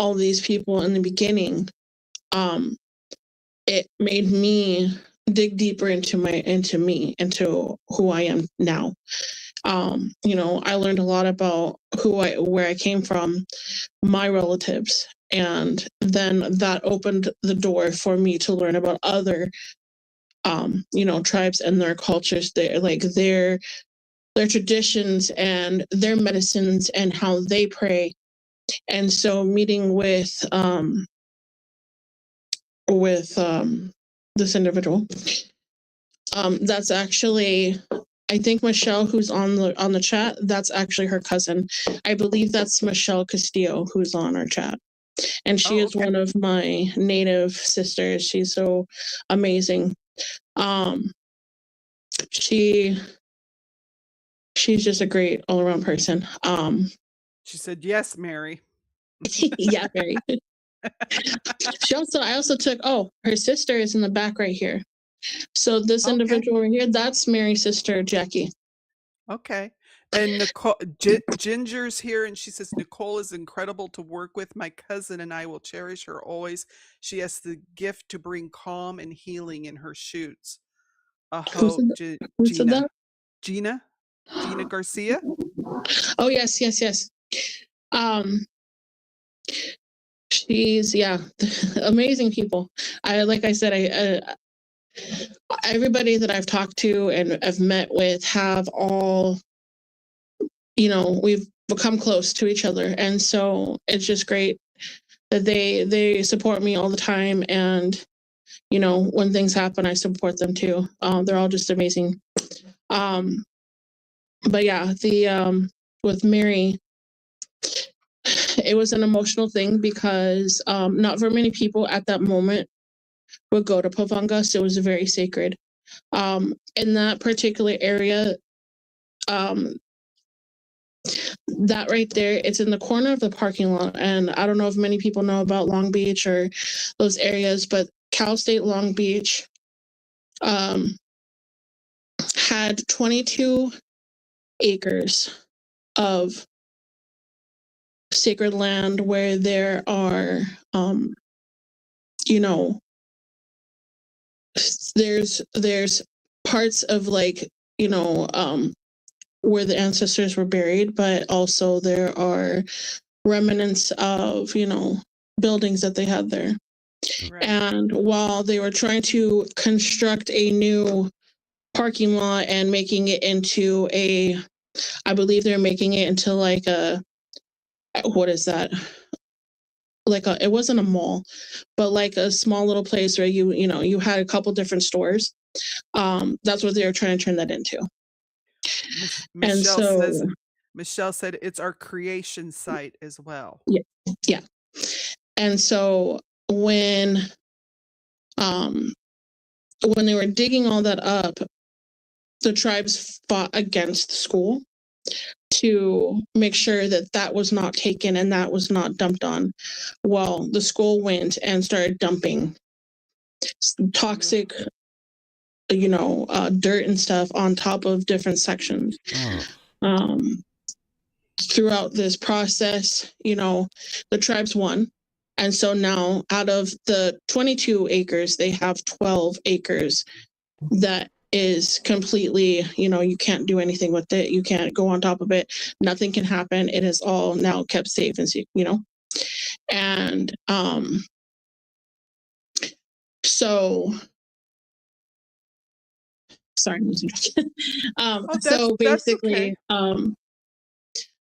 all these people in the beginning, it made me dig deeper into who I am now. I learned a lot about where I came from, my relatives, and then that opened the door for me to learn about other tribes and their cultures, their traditions and their medicines and how they pray. And so meeting with this individual, that's actually, I think Michelle, who's on the chat, that's actually her cousin. I believe that's Michelle Castillo, who's on our chat. And she Oh, is okay. one of my native sisters. She's so amazing. She's just a great all around person. She said, yes, Mary. Yeah, Mary. I also took, her sister is in the back right here. So this Okay. individual right here, that's Mary's sister, Jackie. Okay. And Nicole, Ginger's here, and she says, Nicole is incredible to work with. My cousin and I will cherish her always. She has the gift to bring calm and healing in her shoots. Who said that? Gina Garcia. Oh, yes. She's, amazing people. Like I said, everybody that I've talked to and I've met with have all, we've become close to each other. And so it's just great that they support me all the time. And, when things happen, I support them too. They're all just amazing. But yeah, with Mary, it was an emotional thing because not very many people at that moment would go to Pavanga, so it was very sacred. In that particular area, that right there, it's in the corner of the parking lot, and I don't know if many people know about Long Beach or those areas, but Cal State Long Beach um, had 22 acres of sacred land where there are, you know, there's parts of like, you know, where the ancestors were buried, but also there are remnants of, you know, buildings that they had there. Right. And while they were trying to construct a new parking lot and making it into a, I believe they're making it into like a, what is that? Like a, it wasn't a mall, but like a small little place where you know, you had a couple different stores. That's what they were trying to turn that into. And Michelle says so, Michelle said it's our creation site as well. yeah, yeah. And so um, when they were digging all that up, the tribes fought against the school to make sure that that was not taken and that was not dumped on. Well, the school went and started dumping toxic, you know, dirt and stuff on top of different sections. Oh. Um, throughout this process, you know, the tribes won. And so now out of the 22 acres, they have 12 acres that is completely, you know, you can't do anything with it. You can't go on top of it. Nothing can happen. It is all now kept safe and safe, you know. And so sorry, Oh, so that's basically okay.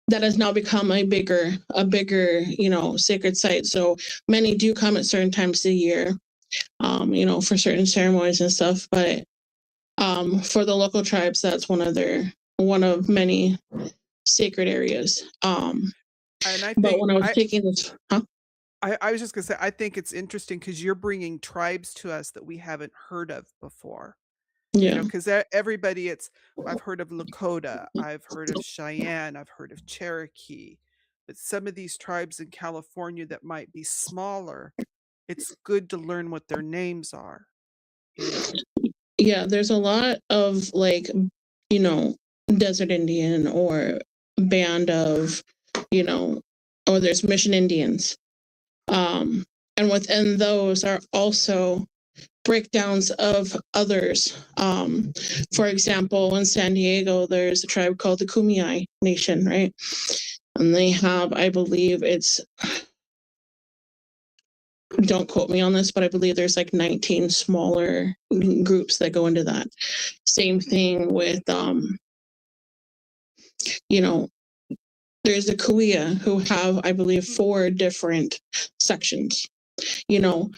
that has now become a bigger, you know, sacred site. So many do come at certain times of the year, you know, for certain ceremonies and stuff. But for the local tribes, that's one of many sacred areas. And I But think when I was taking this, huh? I was just gonna say, I think it's interesting because you're bringing tribes to us that we haven't heard of before. You Yeah, know, because everybody, I've heard of Lakota, I've heard of Cheyenne, I've heard of Cherokee, but some of these tribes in California that might be smaller, it's good to learn what their names are, you know? yeah. There's a lot of like, you know, desert Indian or band of, you know, or there's Mission Indians. Um, and within those are also breakdowns of others. For example, in San Diego, there's a tribe called the Kumeyaay Nation, right? And they have, I believe it's, don't quote me on this, but I believe there's like 19 smaller groups that go into that. Same thing with, you know, there's the Kuya who have, I believe, 4 different sections, you know.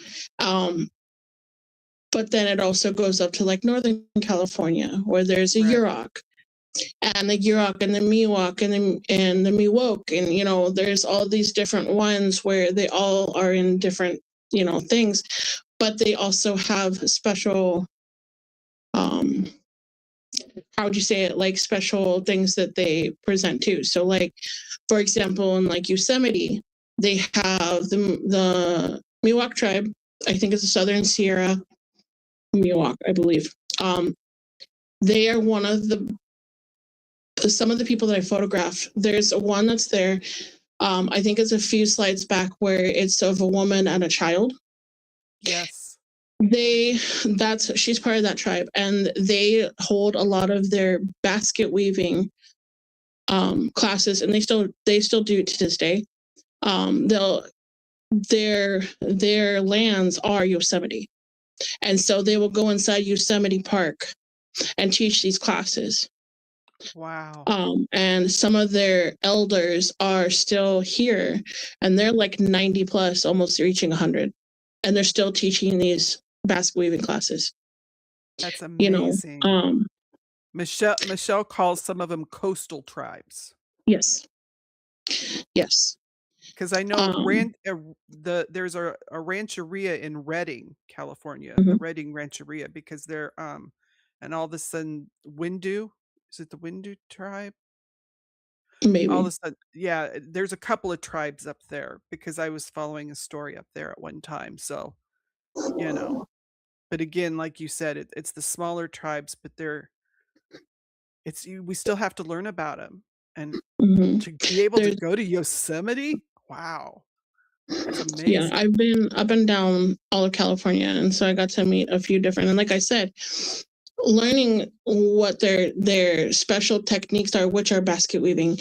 But then it also goes up to like Northern California, where there's a Right. Yurok, and the Yurok and the Miwok and the Miwok, and you know, there's all these different ones where they all are in different, you know, things, but they also have special, um, how would you say it, like special things that they present too. So like, for example, in like Yosemite, they have the Miwok tribe. I think it's the Southern Sierra Miwok, I believe. They are one of the some of the people that I photographed. There's one that's there. I think it's a few slides back where it's of a woman and a child. Yes. She's part of that tribe, and they hold a lot of their basket weaving classes, and they still do it to this day. They'll their lands are Yosemite, and so they will go inside Yosemite Park and teach these classes. Wow. And some of their elders are still here, and they're like 90 plus, almost reaching 100, and they're still teaching these basket weaving classes. That's You know, amazing. Michelle calls some of them coastal tribes. yes, yes, Because I know um, there's a rancheria in Redding, California, the mhm, Redding Rancheria, because they're and all of a sudden Windu, is it the Windu tribe? All of maybe. a sudden, yeah, there's a couple of tribes up there because I was following a story up there at one time. So you know. But again, like you said, it's the smaller tribes, but we still have to learn about them, and Hmm. to be able to There's go to Yosemite, wow, that's Yeah, amazing. I've been down all of California, and so I got to meet a few different. And like I said, learning what their special techniques are, which are basket weaving.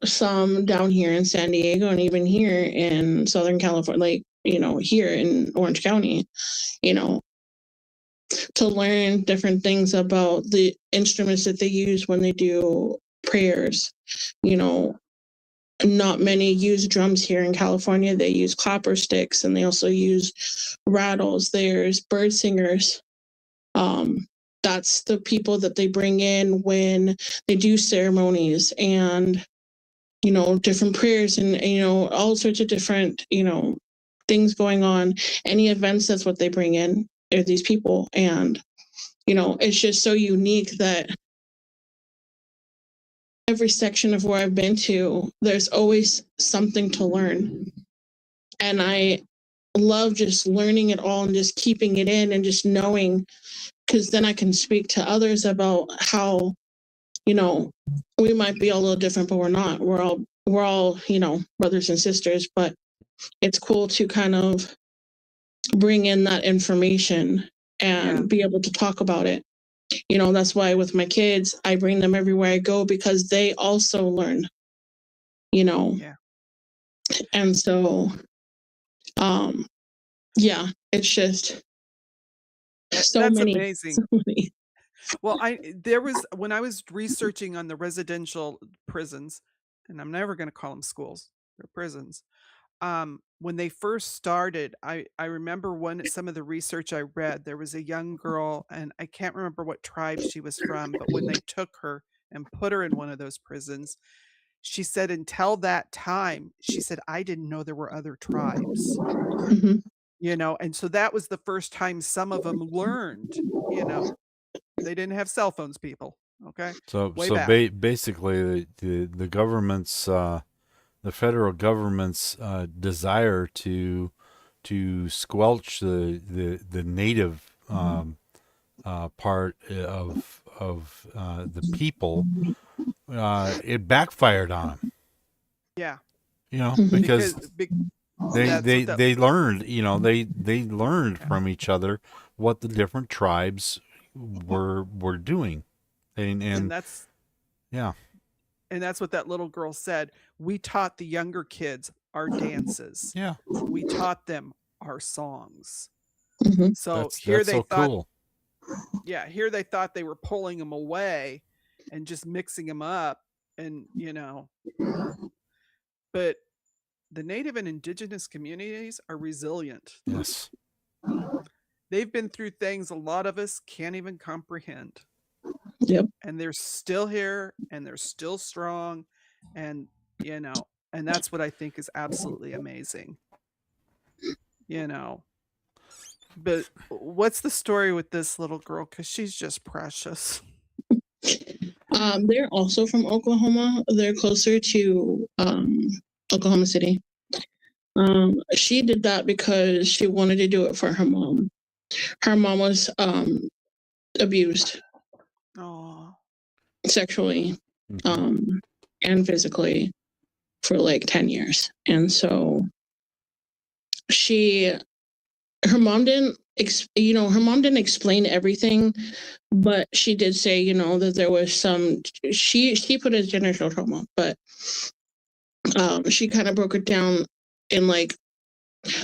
Some down here in San Diego, and even here in Southern California, like here in Orange County. You know, to learn different things about the instruments that they use when they do prayers. You know, not many use drums here in California. They use clapper sticks, and they also use rattles. There's bird singers. Um, that's the people that they bring in when they do ceremonies and different prayers, and all sorts of different things going on. Any events, that's what they bring in, are these people. And it's just so unique that every section of where I've been to, there's always something to learn. And I love just learning it all and just keeping it in and just knowing, because then I can speak to others about how, we might be a little different, but we're not. We're all, brothers and sisters, but it's cool to kind of bring in that information and Yeah, be able to talk about it. That's why with my kids, I bring them everywhere I go, because they also learn, you know. yeah. And so um yeah, it's just so That's many, so amazing. many. Well, there was when I was researching on the residential prisons, and I'm never gonna call them schools, they're prisons. When they first started, I remember some of the research I read, there was a young girl, and I can't remember what tribe she was from, but when they took her and put her in one of those prisons, she said until that time, she said, "I didn't know there were other tribes." Mhm. And so that was the first time some of them learned, you know, they didn't have cell phones, people, okay? So Way back. basically, the government's the federal government's desire to squelch the native part of the people, it backfired on them. Yeah, because Because they that's they what that they learned, they learned yeah, from each other what the different tribes were doing, and and that's yeah, and that's what that little girl said. "We taught the younger kids our dances. yeah, We taught them our songs." Mhm. So here that's they so thought cool. yeah, here they thought they were pulling them away and just mixing them up, and, but the native and indigenous communities are resilient. Yes. They've been through things a lot of us can't even comprehend. Yep. And they're still here and they're still strong, and you know and that's what I think is absolutely amazing. you know but what's the story with this little girl, because she's just precious. They're also from Oklahoma. They're closer to Oklahoma City. She did that because she wanted to do it for her mom. Her mom was abused Oh, sexually, Hmm. um, and physically for like 10 years. And so she, her mom didn't, her mom didn't explain everything, but she did say, that there was she put it as genital trauma, but she kind of broke it down in like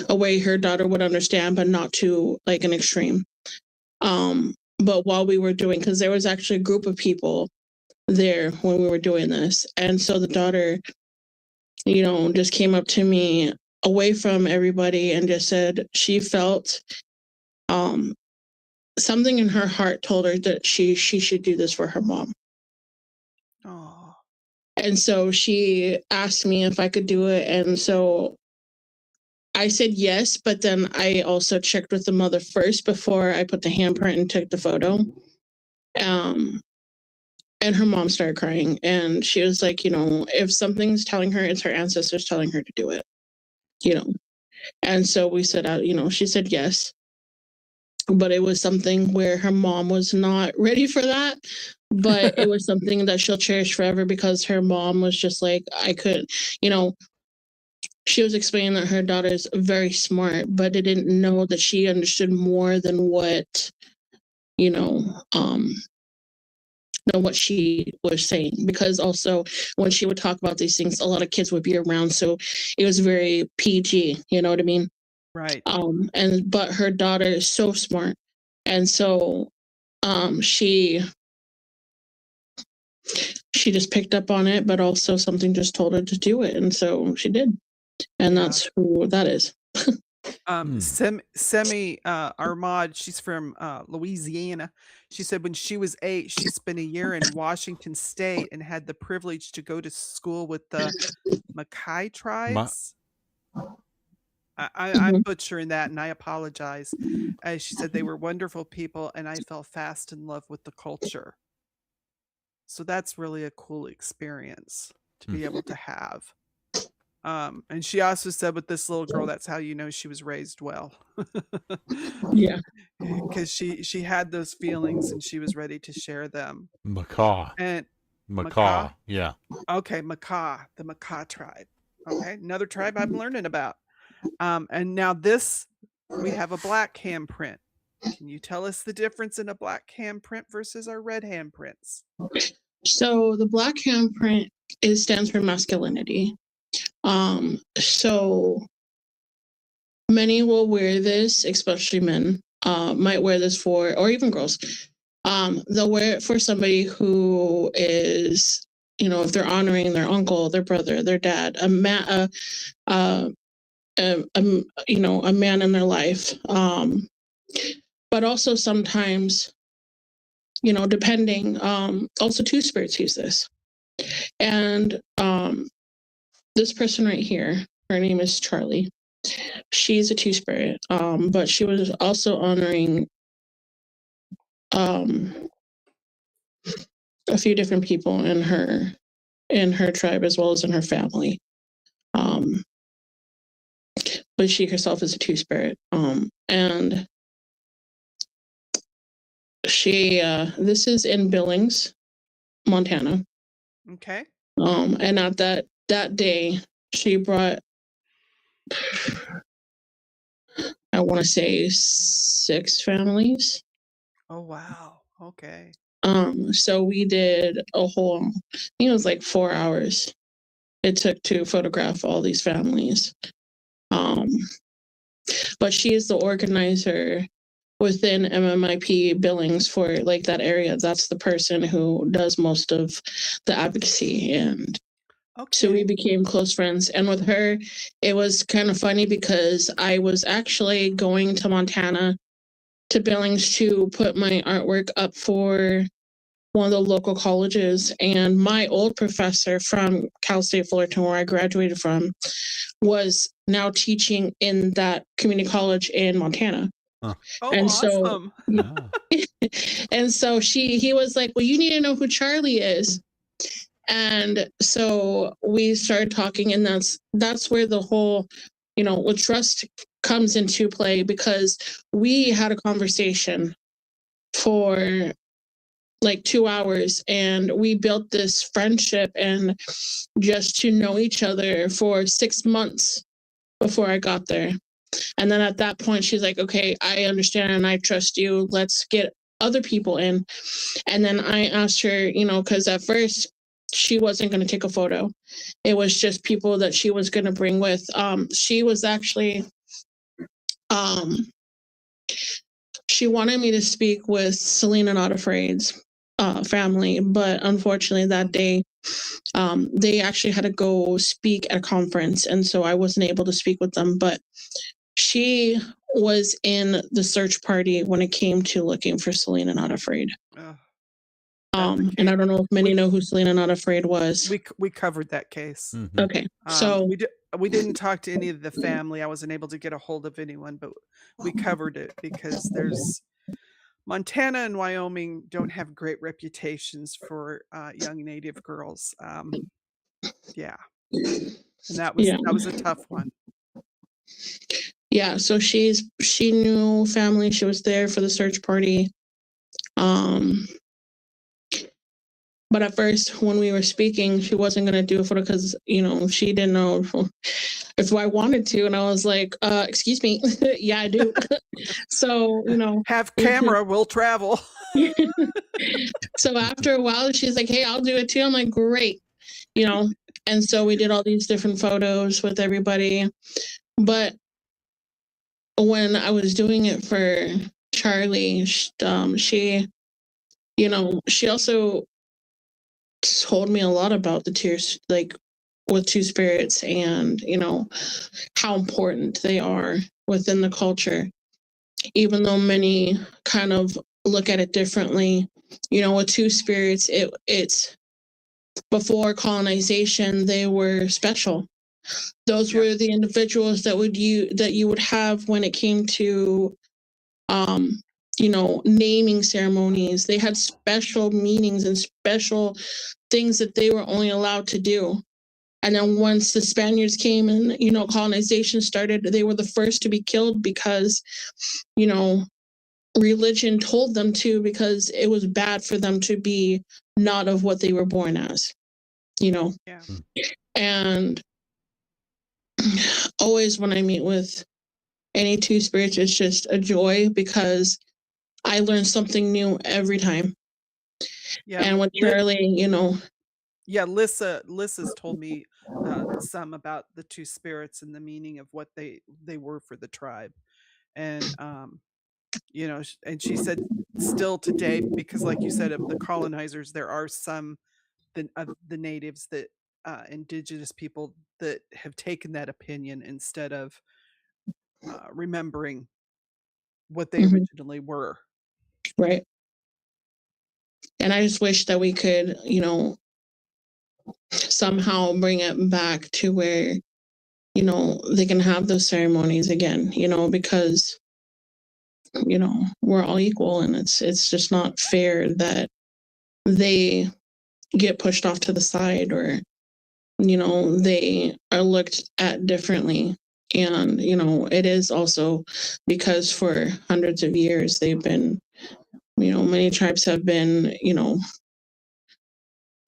a way her daughter would understand, but not to like an extreme. But while we were doing, because there was actually a group of people there when we were doing this, and so the daughter, just came up to me away from everybody and just said she felt um, something in her heart told her that she should do this for her mom. oh, And so she asked me if I could do it. And so I said yes, but then I also checked with the mother first before I put the handprint and took the photo. Um, and her mom started crying. And she was like, if something's telling her, it's her ancestors telling her to do it, you know. And so we said, she said yes, but it was something where her mom was not ready for that. But it was something that she'll cherish forever because her mom was just like, I could, you know, she was explaining that her daughter is very smart, but they didn't know that she understood more than what, you know, than what she was saying. Because also when she would talk about these things, a lot of kids would be around. So it was very PG, you know what I mean? Right. But her daughter is so smart. And so she just picked up on it, but also something just told her to do it. And so she did. And Yeah. that's who that is. Semi, our mod, she's from Louisiana. She said when she was 8, she spent a year in Washington State and had the privilege to go to school with the Mackay tribes. I'm Mhm. butchering that, and I apologize. She said they were wonderful people, and I fell fast in love with the culture. So that's really a cool experience to be able to have. And she also said with this little girl, that's how you know she was raised well. Yeah. Because she had those feelings and she was ready to share them. Macaw. And Macaw. Yeah. Okay, Macaw, the Macaw tribe. Okay, another tribe I'm learning about. And now this, we have a black handprint. Can you tell us the difference in a black handprint versus our red handprints? So the black handprint stands for masculinity. So many will wear this, especially men, might wear this for, or even girls. They'll wear it for somebody who is, if they're honoring their uncle, their brother, their dad, a man, a man in their life. But also sometimes, depending, also two spirits use this. And this person right here, her name is Charlie. She's a two spirit, but she was also honoring a few different people in her tribe as well as in her family. But she herself is a two spirit. And she this is in Billings, Montana. Okay. And at that day, she brought, I want to say 6 families. Oh wow. Okay. So we did a whole, I think it was like 4 hours it took to photograph all these families. But she is the organizer within MMIP Billings for like that area. That's the person who does most of the advocacy. And so we became close friends. And with her, it was kind of funny because I was actually going to Montana to Billings to put my artwork up for one of the local colleges. And my old professor from Cal State Fullerton, where I graduated from, was now teaching in that community college in Montana. Oh, And awesome. and so he was like, well, you need to know who Charlie is. And so we started talking, and that's where the whole, trust comes into play, because we had a conversation for like 2 hours, and we built this friendship and just to know each other for 6 months before I got there. And then at that point, she's like, okay, I understand and I trust you. Let's get other people in. And then I asked her, because at first she wasn't going to take a photo. It was just people that she was going to bring with. She was actually, she wanted me to speak with Selena Not Afraid's family, but unfortunately that day, they actually had to go speak at a conference, and so I wasn't able to speak with them. But she was in the search party when it came to looking for Selena Not Afraid. And I don't know if many know who Selena Not Afraid was. We covered that case. Okay, so we didn't talk to any of the family. I wasn't able to get a hold of anyone, but we covered it because there's Montana and Wyoming don't have great reputations for young Native girls. Yeah, and that was a tough one. Yeah, so she knew family. She was there for the search party. But at first, when we were speaking, she wasn't going to do a photo because, she didn't know if I wanted to. And I was like, excuse me. Yeah, I do. So, have camera, we'll travel. So after a while, she's like, hey, I'll do it too. I'm like, great. And so we did all these different photos with everybody. But when I was doing it for Charlie, she also told me a lot about the tears, like with two spirits, and how important they are within the culture, even though many kind of look at it differently. With two spirits, it's before colonization, they were special. Those were the individuals that you would have when it came to naming ceremonies. They had special meanings and special things that they were only allowed to do. And then once the Spaniards came and, colonization started, they were the first to be killed because, religion told them to, because it was bad for them to be not of what they were born as, Yeah. And always when I meet with any two spirits, it's just a joy because I learn something new every time. Yeah. And with Charlie, Yeah, Lissa's told me some about the two spirits and the meaning of what they were for the tribe. And and she said still today, because like you said, of the colonizers, there are some of the natives that indigenous people that have taken that opinion instead of remembering what they originally were. Right. And I just wish that we could, somehow bring it back to where, they can have those ceremonies again, because, we're all equal, and it's just not fair that they get pushed off to the side, or, they are looked at differently. And, it is also because for hundreds of years they've been, many tribes have been,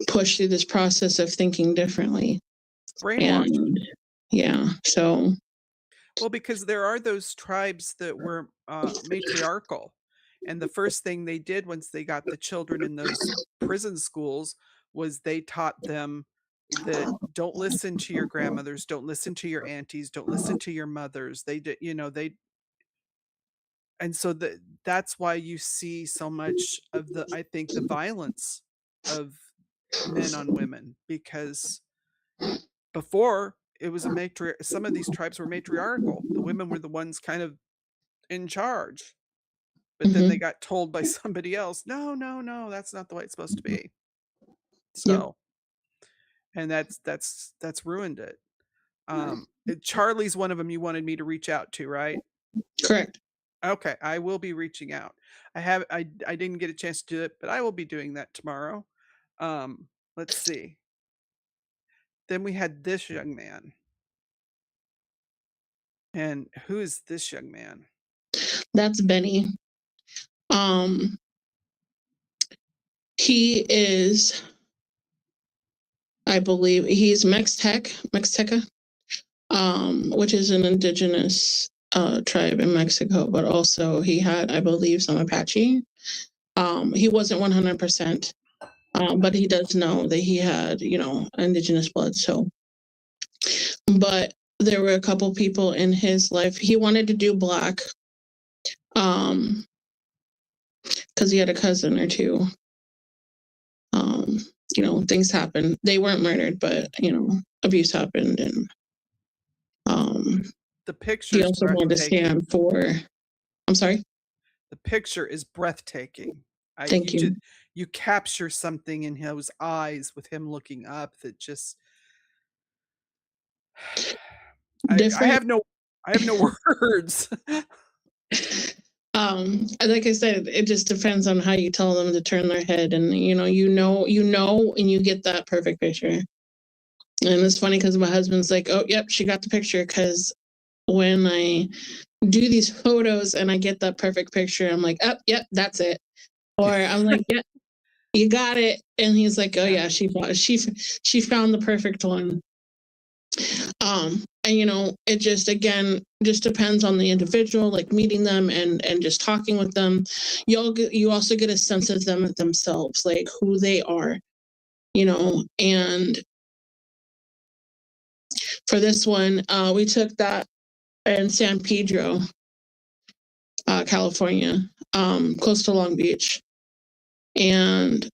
pushed through this process of thinking differently. Brainwashed. And yeah, so. Well, because there are those tribes that were matriarchal. And the first thing they did once they got the children in those prison schools was they taught them that don't listen to your grandmothers, don't listen to your aunties, don't listen to your mothers. They did, and so that's why you see so much of I think the violence of men on women, because before it was some of these tribes were matriarchal. The women were the ones kind of in charge. But then they got told by somebody else, no, that's not the way it's supposed to be. So, and that's ruined it. Charlie's one of them you wanted me to reach out to, right? Correct. Okay, I will be reaching out. I didn't get a chance to do it, but I will be doing that tomorrow. Let's see. Then we had this young man. And who is this young man? That's Benny. He is, I believe, he's Mixteca, which is an indigenous tribe in Mexico, but also he had, I believe, some Apache. He wasn't 100%, but he does know that he had, indigenous blood. So, but there were a couple people in his life. He wanted to do black, because he had a cousin or two. Things happened. They weren't murdered, but abuse happened, and the picture. He also wanted to stand for. I'm sorry. The picture is breathtaking. Thank you. You capture something in his eyes with him looking up that just. I have no words. Like I said, it just depends on how you tell them to turn their head, and and you get that perfect picture. And it's funny because my husband's like, "Oh, yep, she got the picture," because when I do these photos and I get that perfect picture, I'm like, oh, yep, that's it. Or I'm like, yep, you got it. And he's like, oh yeah, she found the perfect one. And you know, it just again just depends on the individual, like meeting them and just talking with them. You also get a sense of them themselves, like who they are, you know. And for this one, we took that in San Pedro, California, close to Long Beach, and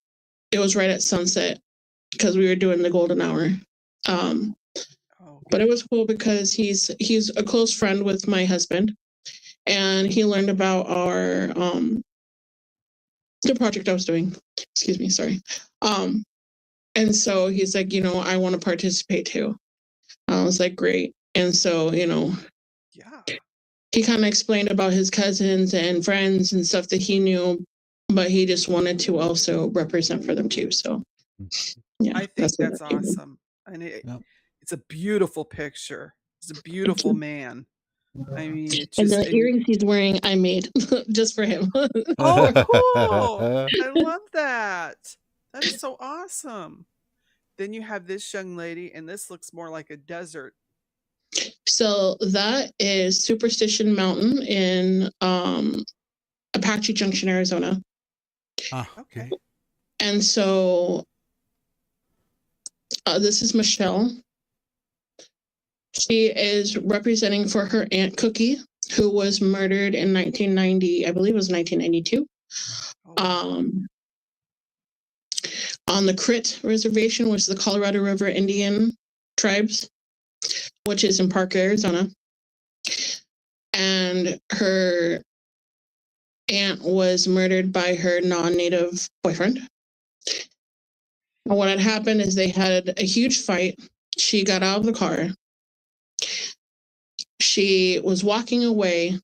it was right at sunset because we were doing the golden hour. But it was cool because he's a close friend with my husband, and he learned about our the project I was doing. Excuse me, sorry. And so he's like, you know, I want to participate too. I was like, great. And so, you know, he kind of explained about his cousins and friends and stuff that he knew, but he just wanted to also represent for them too. So, yeah, I think that's awesome. And it's a beautiful picture. It's a beautiful man. I mean, it's just. And the earrings he's wearing, I made just for him. Oh, cool. I love that. That is so awesome. Then you have this young lady, and this looks more like a desert. So that is Superstition Mountain in Apache Junction, Arizona. Okay. And so this is Michelle. She is representing for her aunt Cookie, who was murdered in 1990. I believe it was 1992. On the Crit Reservation, which is the Colorado River Indian tribes, which is in Parker, Arizona. And her aunt was murdered by her non-native boyfriend. And what had happened is they had a huge fight. She got out of the car. She was walking away,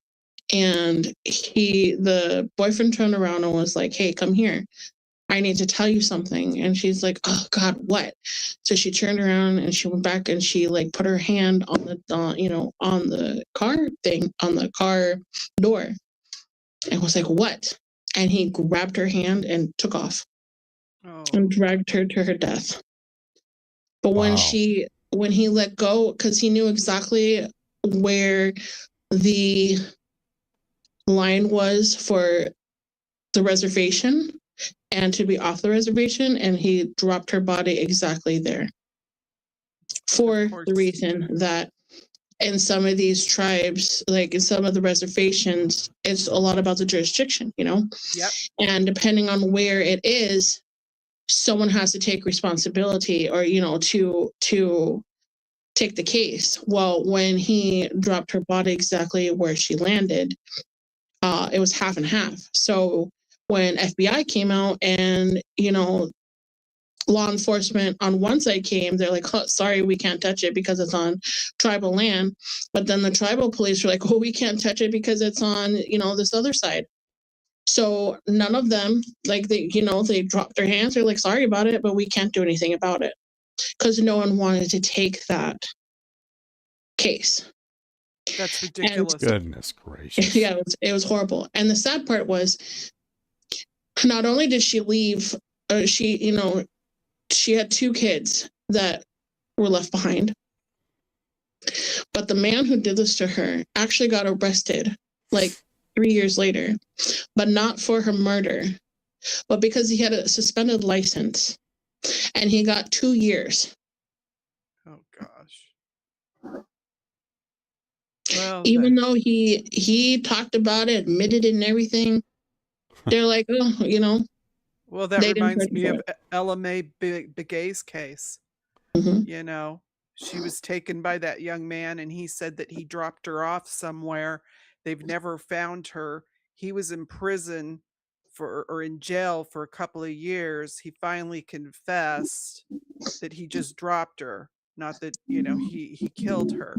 and the boyfriend turned around and was like, hey, come here. I need to tell you something. And she's like, oh God, what? So she turned around and she went back and she like put her hand on the, you know, on the car thing, on the car door, and was like, what? And he grabbed her hand and took off and dragged her to her death. But when he let go, because he knew exactly where the line was for the reservation and to be off the reservation, and he dropped her body exactly there for the reason that in some of these tribes, like in some of the reservations, it's a lot about the jurisdiction, you know? Yep. And depending on where it is, someone has to take responsibility or, you know, to take the case. Well, when he dropped her body exactly where she landed, it was half and half. So when FBI came out and, you know, law enforcement on one side came, they're like, oh, sorry, we can't touch it because it's on tribal land. But then the tribal police were like, oh, we can't touch it because it's on, you know, this other side. So none of them, like, they, you know, they dropped their hands. They're like, sorry about it, but we can't do anything about it because no one wanted to take that case. That's ridiculous. Goodness gracious. Yeah, it was horrible. And the sad part was, not only did she leave, she had 2 kids that were left behind, but the man who did this to her actually got arrested like 3 years later, but not for her murder, but because he had a suspended license, and he got 2 years. Oh gosh. Well, even though he talked about it, admitted it and everything, they're like, oh, you know. Well, that reminds me of Ella Mae Begay's case. Mm-hmm. You know, she was taken by that young man, and he said that he dropped her off somewhere. They've never found her. He was in prison or in jail for a couple of years. He finally confessed that he just dropped her, not that, you know, he killed her.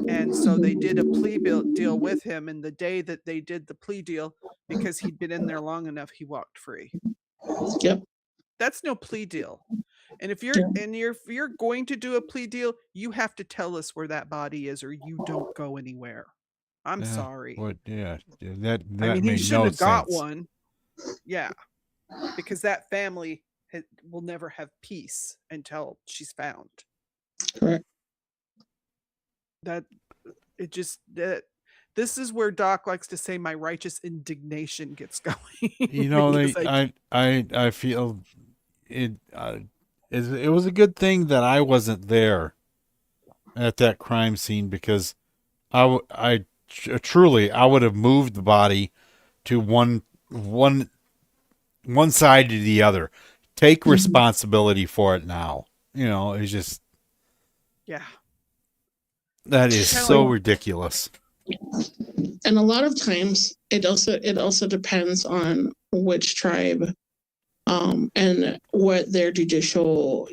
And so they did a plea deal with him, and the day that they did the plea deal, because he'd been in there long enough, he walked free. Yep. That's no plea deal. And if you're going to do a plea deal, you have to tell us where that body is, or you don't go anywhere. I'm sorry. What? Yeah, that I mean, he made shouldn't no have got sense. one. Yeah, because that family will never have peace until she's found. Correct. This is where Doc likes to say my righteous indignation gets going. You know, I feel it. It was a good thing that I wasn't there at that crime scene, because truly I would have moved the body to one side to the other. Take responsibility for it now. You know, it's just, yeah, that is so ridiculous. And a lot of times it also depends on which tribe and what their judicial,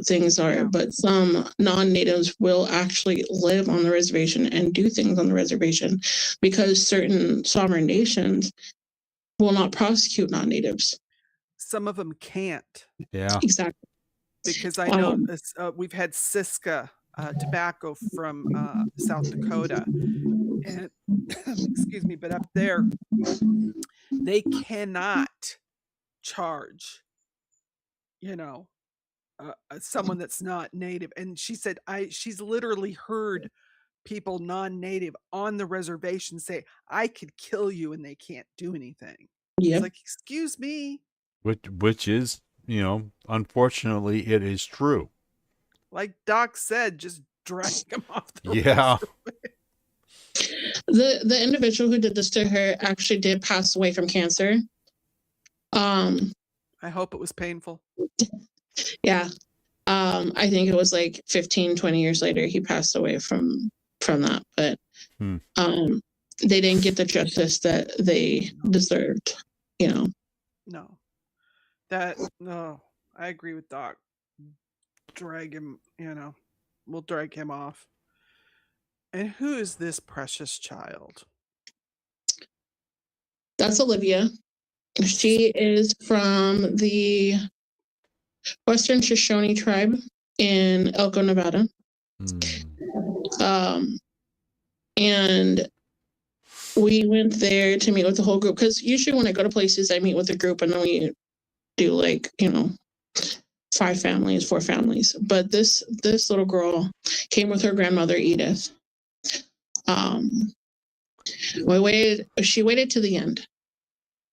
things are. Yeah. But some non-natives will actually live on the reservation and do things on the reservation, because certain sovereign nations will not prosecute non-natives. Some of them can't. Yeah, exactly. Because I know we've had Siska tobacco from South Dakota, and excuse me, but up there they cannot charge, someone that's not native. And she said she's literally heard people non-native on the reservation say, I could kill you, and they can't do anything. Yep. It's like, excuse me. Which is, unfortunately, it is true. Like Doc said, just drag him off the Yeah. The individual who did this to her actually did pass away from cancer. I hope it was painful. Yeah. I think it was like 15, 20 years later he passed away from that. But they didn't get the justice that they deserved, No. I agree with Doc. Drag him, we'll drag him off. And who is this precious child? That's Olivia. She is from the Western Shoshone tribe in Elko, Nevada. And we went there to meet with the whole group, because usually when I go to places, I meet with a group and then we do 4 families. But this little girl came with her grandmother, Edith. She waited to the end.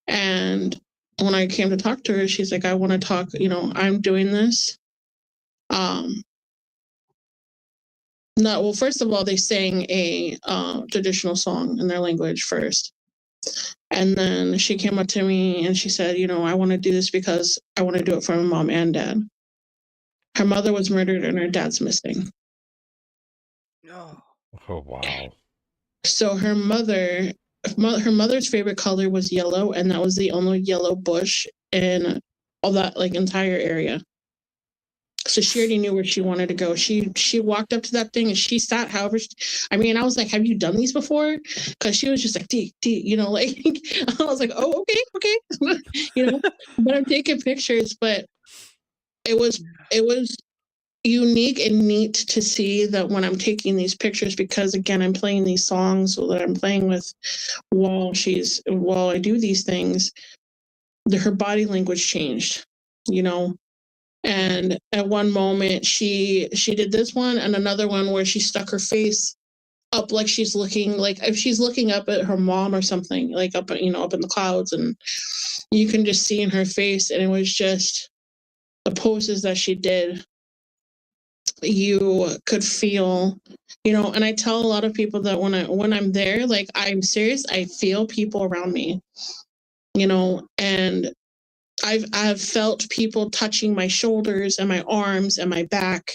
And when I came to talk to her, she's like, I want to talk, I'm doing this. First of all, they sang a traditional song in their language first. And then she came up to me and she said, I want to do this because I want to do it for my mom and dad. Her mother was murdered and her dad's missing. Oh, wow. So her mother's favorite color was yellow, and that was the only yellow bush in all that entire area. So she already knew where she wanted to go. She walked up to that thing and she sat. However, I was like, "Have you done these before?" Because she was just like, "D," I was like, "Oh, okay," But I'm taking pictures. But it was unique and neat to see that when I'm taking these pictures, because again, I'm playing these songs that I'm playing with while I do these things. Her body language changed, And at one moment she did this one, and another one where she stuck her face up like she's looking, like if she's looking up at her mom or something, like up in the clouds, and you can just see in her face. And it was just the poses that she did. You could feel, and I tell a lot of people that when I'm there, I'm serious, I feel people around me, and I've felt people touching my shoulders and my arms and my back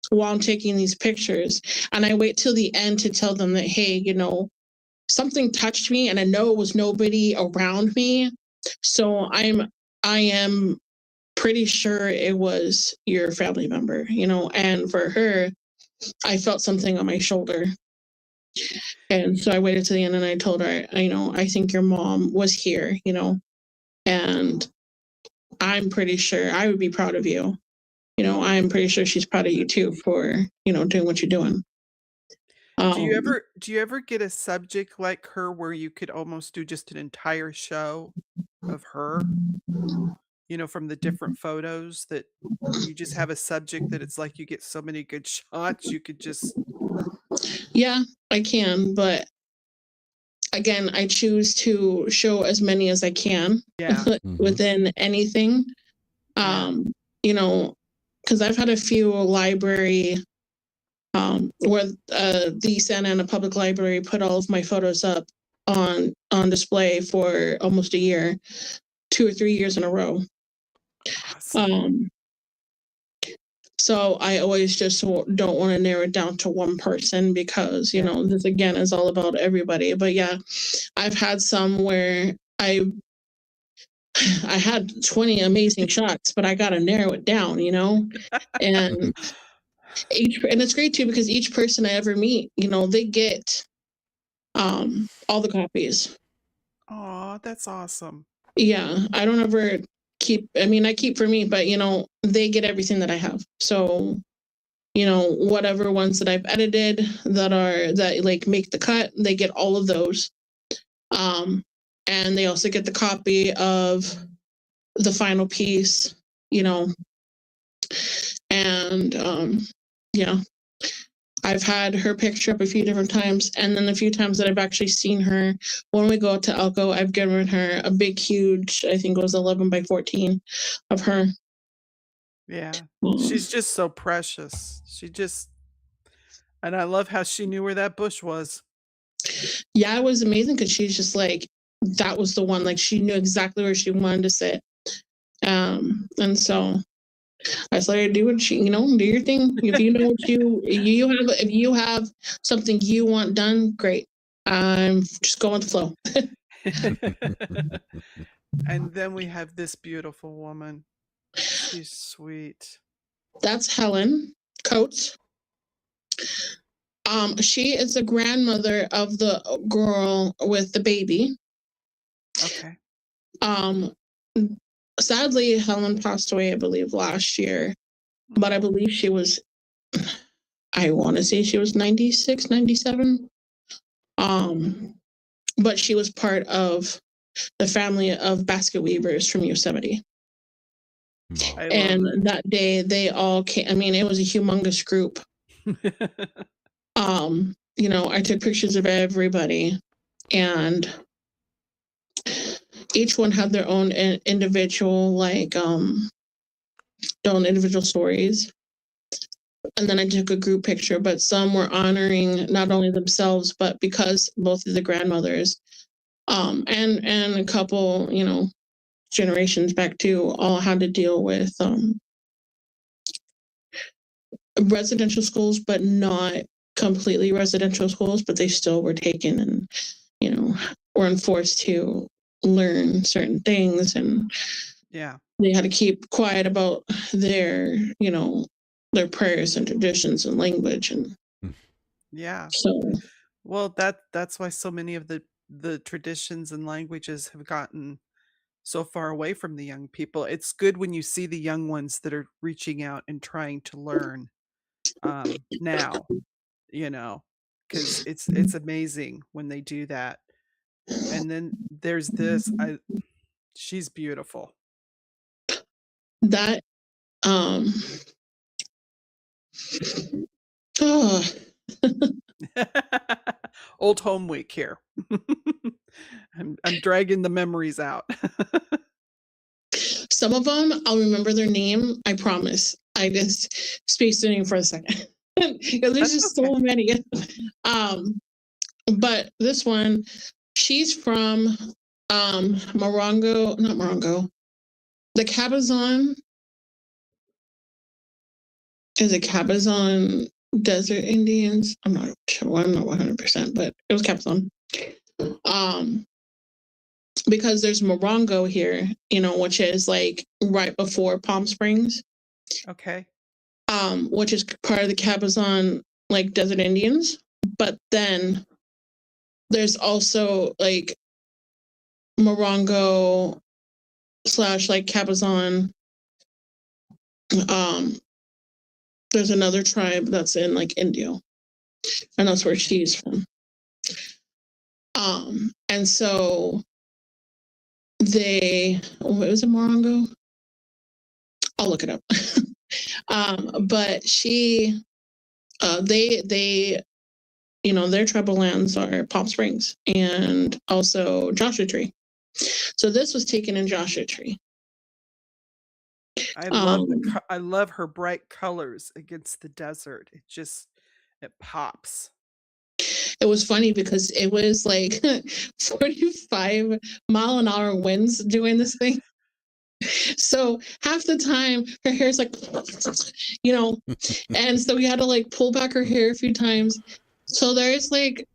while I'm taking these pictures. And I wait till the end to tell them that, hey, something touched me, and I know it was nobody around me. So I am pretty sure it was your family member, and for her, I felt something on my shoulder. And so I waited to the end and I told her, I think your mom was here, and I'm pretty sure I would be proud of you. I'm pretty sure she's proud of you too for, doing what you're doing. Do you ever get a subject like her where you could almost do just an entire show of her? From the different photos that you just have a subject that it's like you get so many good shots, you could just Yeah, I can, but again, I choose to show as many as I can Yeah. within anything. Yeah. You know, because I've had a few library where the Santa Ana Public Library put all of my photos up on display for almost a year, 2 or 3 years in a row. Awesome. So I always just don't want to narrow it down to one person because, this again is all about everybody. But yeah, I've had some where I had 20 amazing shots, but I got to narrow it down, and it's great too, because each person I ever meet, they get all the copies. Oh, that's awesome. Yeah, I don't ever I keep for me, but they get everything that I have. So, whatever ones that I've edited that like make the cut, they get all of those. And they also get the copy of the final piece, and yeah. I've had her picture up a few different times, and then a few times that I've actually seen her, when we go out to Elko, I've given her a big, huge, I think it was 11 by 14 of her. Yeah. She's just so precious. And I love how she knew where that bush was. Yeah, it was amazing because she's just like, that was the one. Like, she knew exactly where she wanted to sit. And so I just let her do what do your thing. If you know what if you have something you want done, great. Just go with the flow. And then we have this beautiful woman. She's sweet. That's Helen Coates. She is the grandmother of the girl with the baby. Okay. Sadly, Helen passed away, I believe, last year. But I believe she was, I want to say she was 96, 97. But she was part of the family of basket weavers from Yosemite. And that day they all came. I mean, it was a humongous group. I took pictures of everybody, and each one had their own individual, their own individual stories. And then I took a group picture, but some were honoring not only themselves, but because both of the grandmothers, and a couple, generations back too, all had to deal with residential schools, but not completely residential schools, but they still were taken and, were enforced to learn certain things. And yeah, they had to keep quiet about their, their prayers and traditions and language. And yeah. So, well, that's why so many of the traditions and languages have gotten so far away from the young people. It's good when you see the young ones that are reaching out and trying to learn now, because it's amazing when they do that. And then there's this, she's beautiful. That oh. Old home week here. I'm dragging the memories out. Some of them I'll remember their name, I promise. I just space their name for a second. Because there's just so many. But this one, she's from Morongo, not Morongo, the Cabazon. Is it Cabazon Desert Indians? I'm not sure. I'm not 100%, but it was Cabazon. Because there's Morongo here, which is like right before Palm Springs. Okay. Which is part of the Cabazon like Desert Indians. But then there's also like Morongo / like Cabazon There's another tribe that's in like India, and that's where she's from. And so what was it, Morongo? I'll look it up. But they their tribal lands are Palm Springs and also Joshua Tree. So this was taken in Joshua Tree. I love her bright colors against the desert. It pops. It was funny because it was like 45-mile-an-hour winds doing this thing. So half the time her hair's like, and so we had to like pull back her hair a few times. So there's like,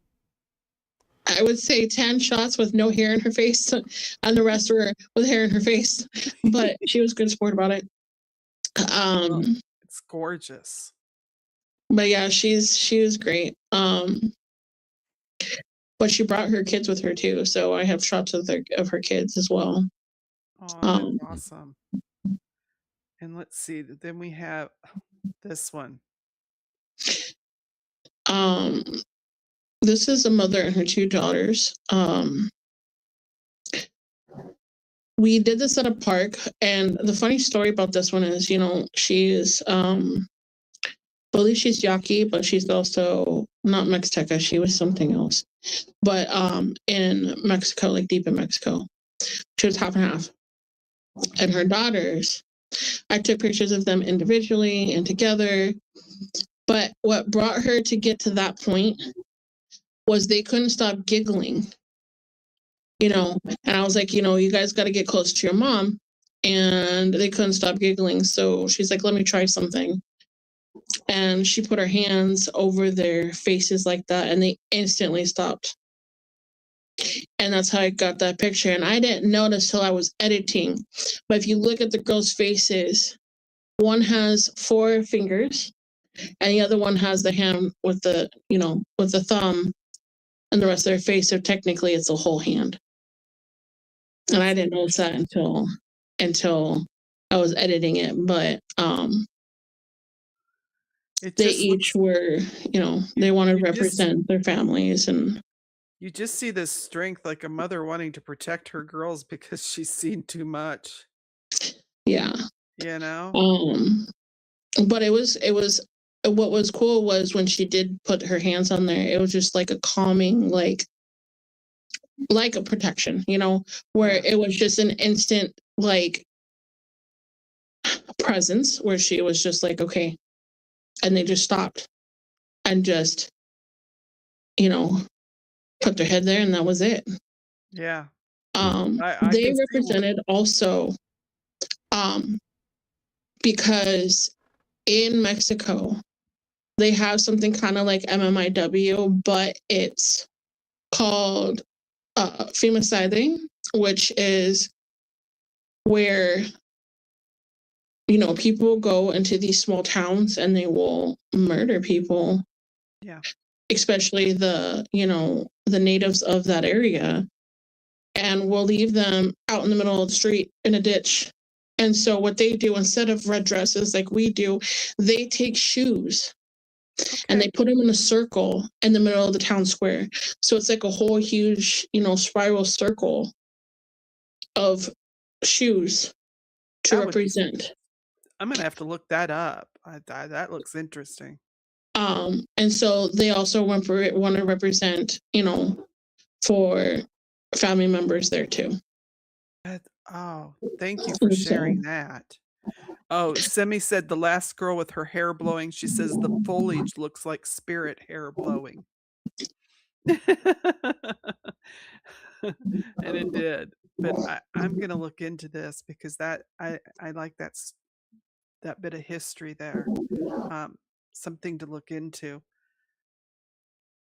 I would say 10 shots with no hair in her face, and the rest were with hair in her face. But she was a good sport about it. It's gorgeous. But yeah, she was great. But she brought her kids with her too, so I have shots of her kids as well. Oh, that's awesome. And let's see, then we have this one. This is a mother and her 2 daughters. We did this at a park, and the funny story about this one is, she is, I believe she's Yaqui, but she's also not Mixteca. She was something else. But in Mexico, like deep in Mexico, she was half and half. And her daughters, I took pictures of them individually and together. But what brought her to get to that point was they couldn't stop giggling. And I was like, you guys got to get close to your mom. And they couldn't stop giggling. So she's like, let me try something. And she put her hands over their faces like that, and they instantly stopped. And that's how I got that picture. And I didn't notice till I was editing. But if you look at the girls' faces, one has 4 fingers, and the other one has the hand with the thumb, and the rest of their face. So technically, it's a whole hand. And I didn't notice that until I was editing it. But they each were, they want to represent their families, and you just see this strength, like a mother wanting to protect her girls because she's seen too much. Yeah. But it was what was cool was when she did put her hands on there, it was just like a calming, like a protection, where it was just an instant like presence where she was just like, okay. And they just stopped and just, put their head there, and that was it. Yeah. They represented also, because in Mexico, they have something kind of like MMIW, but it's called femicide, which is where people go into these small towns and they will murder people. Yeah. Especially the natives of that area, and will leave them out in the middle of the street in a ditch. And so what they do, instead of red dresses like we do, they take shoes and they put them in a circle in the middle of the town square. So it's like a whole huge, spiral circle of shoes to represent. I'm going to have to look that up. That looks interesting. And so they also want to represent, for family members there too. Thank you for sharing that. Oh, Semi said the last girl with her hair blowing, she says the foliage looks like spirit hair blowing. And it did. But I'm going to look into this because I like that bit of history there. Something to look into.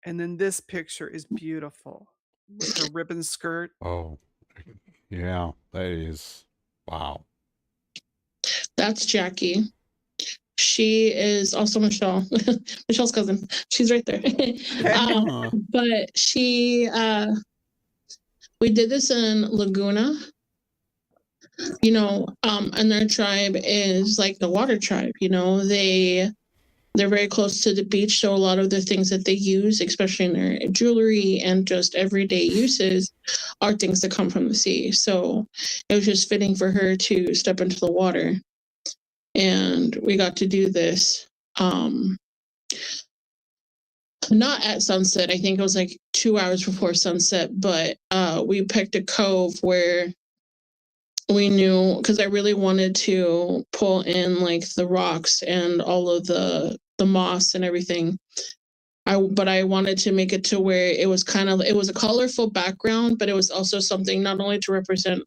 And then this picture is beautiful with her ribbon skirt. Oh, yeah, that is, wow. That's Jackie. She is also Michelle, Michelle's cousin. She's right there. But we did this in Laguna. And their tribe is like the water tribe. They're very close to the beach, so a lot of the things that they use, especially in their jewelry and just everyday uses, are things that come from the sea. So it was just fitting for her to step into the water. And we got to do this not at sunset. I think it was like 2 hours before sunset, but we picked a cove where we knew, because I really wanted to pull in like the rocks and all of the moss and everything. But I wanted to make it to where it was a colorful background, but it was also something not only to represent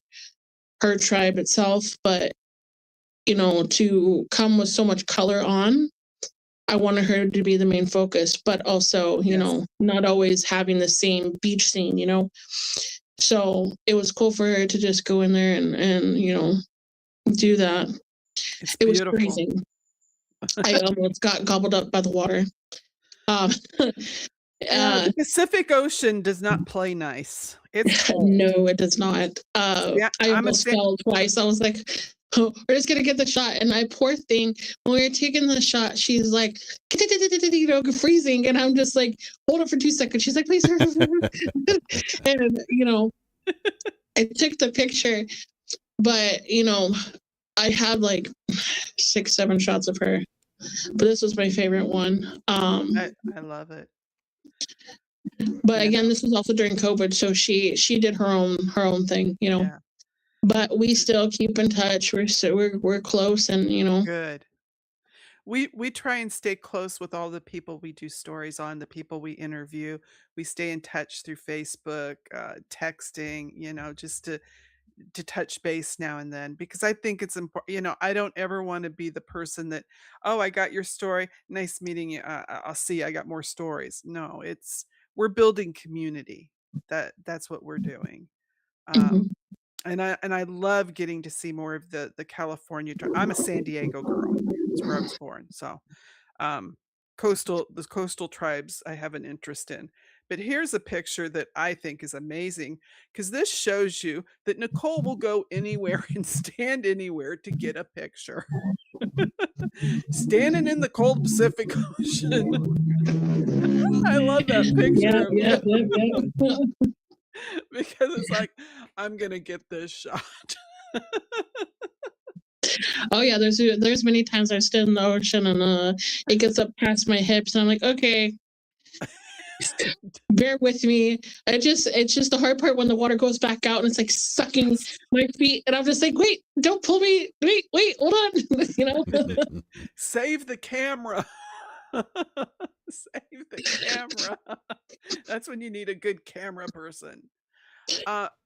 her tribe itself, but to come with so much color on. I wanted her to be the main focus, but also, not always having the same beach scene, So it was cool for her to just go in there and do that. It's it was beautiful. crazy. I almost got gobbled up by the water. The Pacific Ocean does not play nice. It's cold. No, it does not. I almost fell twice. I was like, oh, we're just gonna get the shot. And my poor thing, when we were taking the shot, she's like, freezing, and I'm just like, hold it for 2 seconds. She's like, please, and I took the picture, but I had like 6-7 shots of her, but this was my favorite one. I love it. But again, this was also during COVID, so she did her own thing, Yeah. But we still keep in touch. We're close, and Good. We try and stay close with all the people we do stories on, the people we interview. We stay in touch through Facebook, texting, just to touch base now and then, because I think it's important. I don't ever want to be the person that, oh, I got your story. Nice meeting you. I'll see. I got more stories. No, we're building community. That's what we're doing. And I love getting to see more of the California. I'm a San Diego girl. That's where I was born. So, the coastal tribes I have an interest in. But here's a picture that I think is amazing, because this shows you that Nicole will go anywhere and stand anywhere to get a picture. Standing in the cold Pacific Ocean. I love that picture. Yeah. Because it's like, I'm gonna get this shot. Oh yeah, there's many times I stood in the ocean and it gets up past my hips, and I'm like, okay, bear with me. It's just the hard part when the water goes back out and it's like sucking my feet, and I'm just like, wait, don't pull me, wait, hold on. Save the camera. Save the camera. That's when you need a good camera person.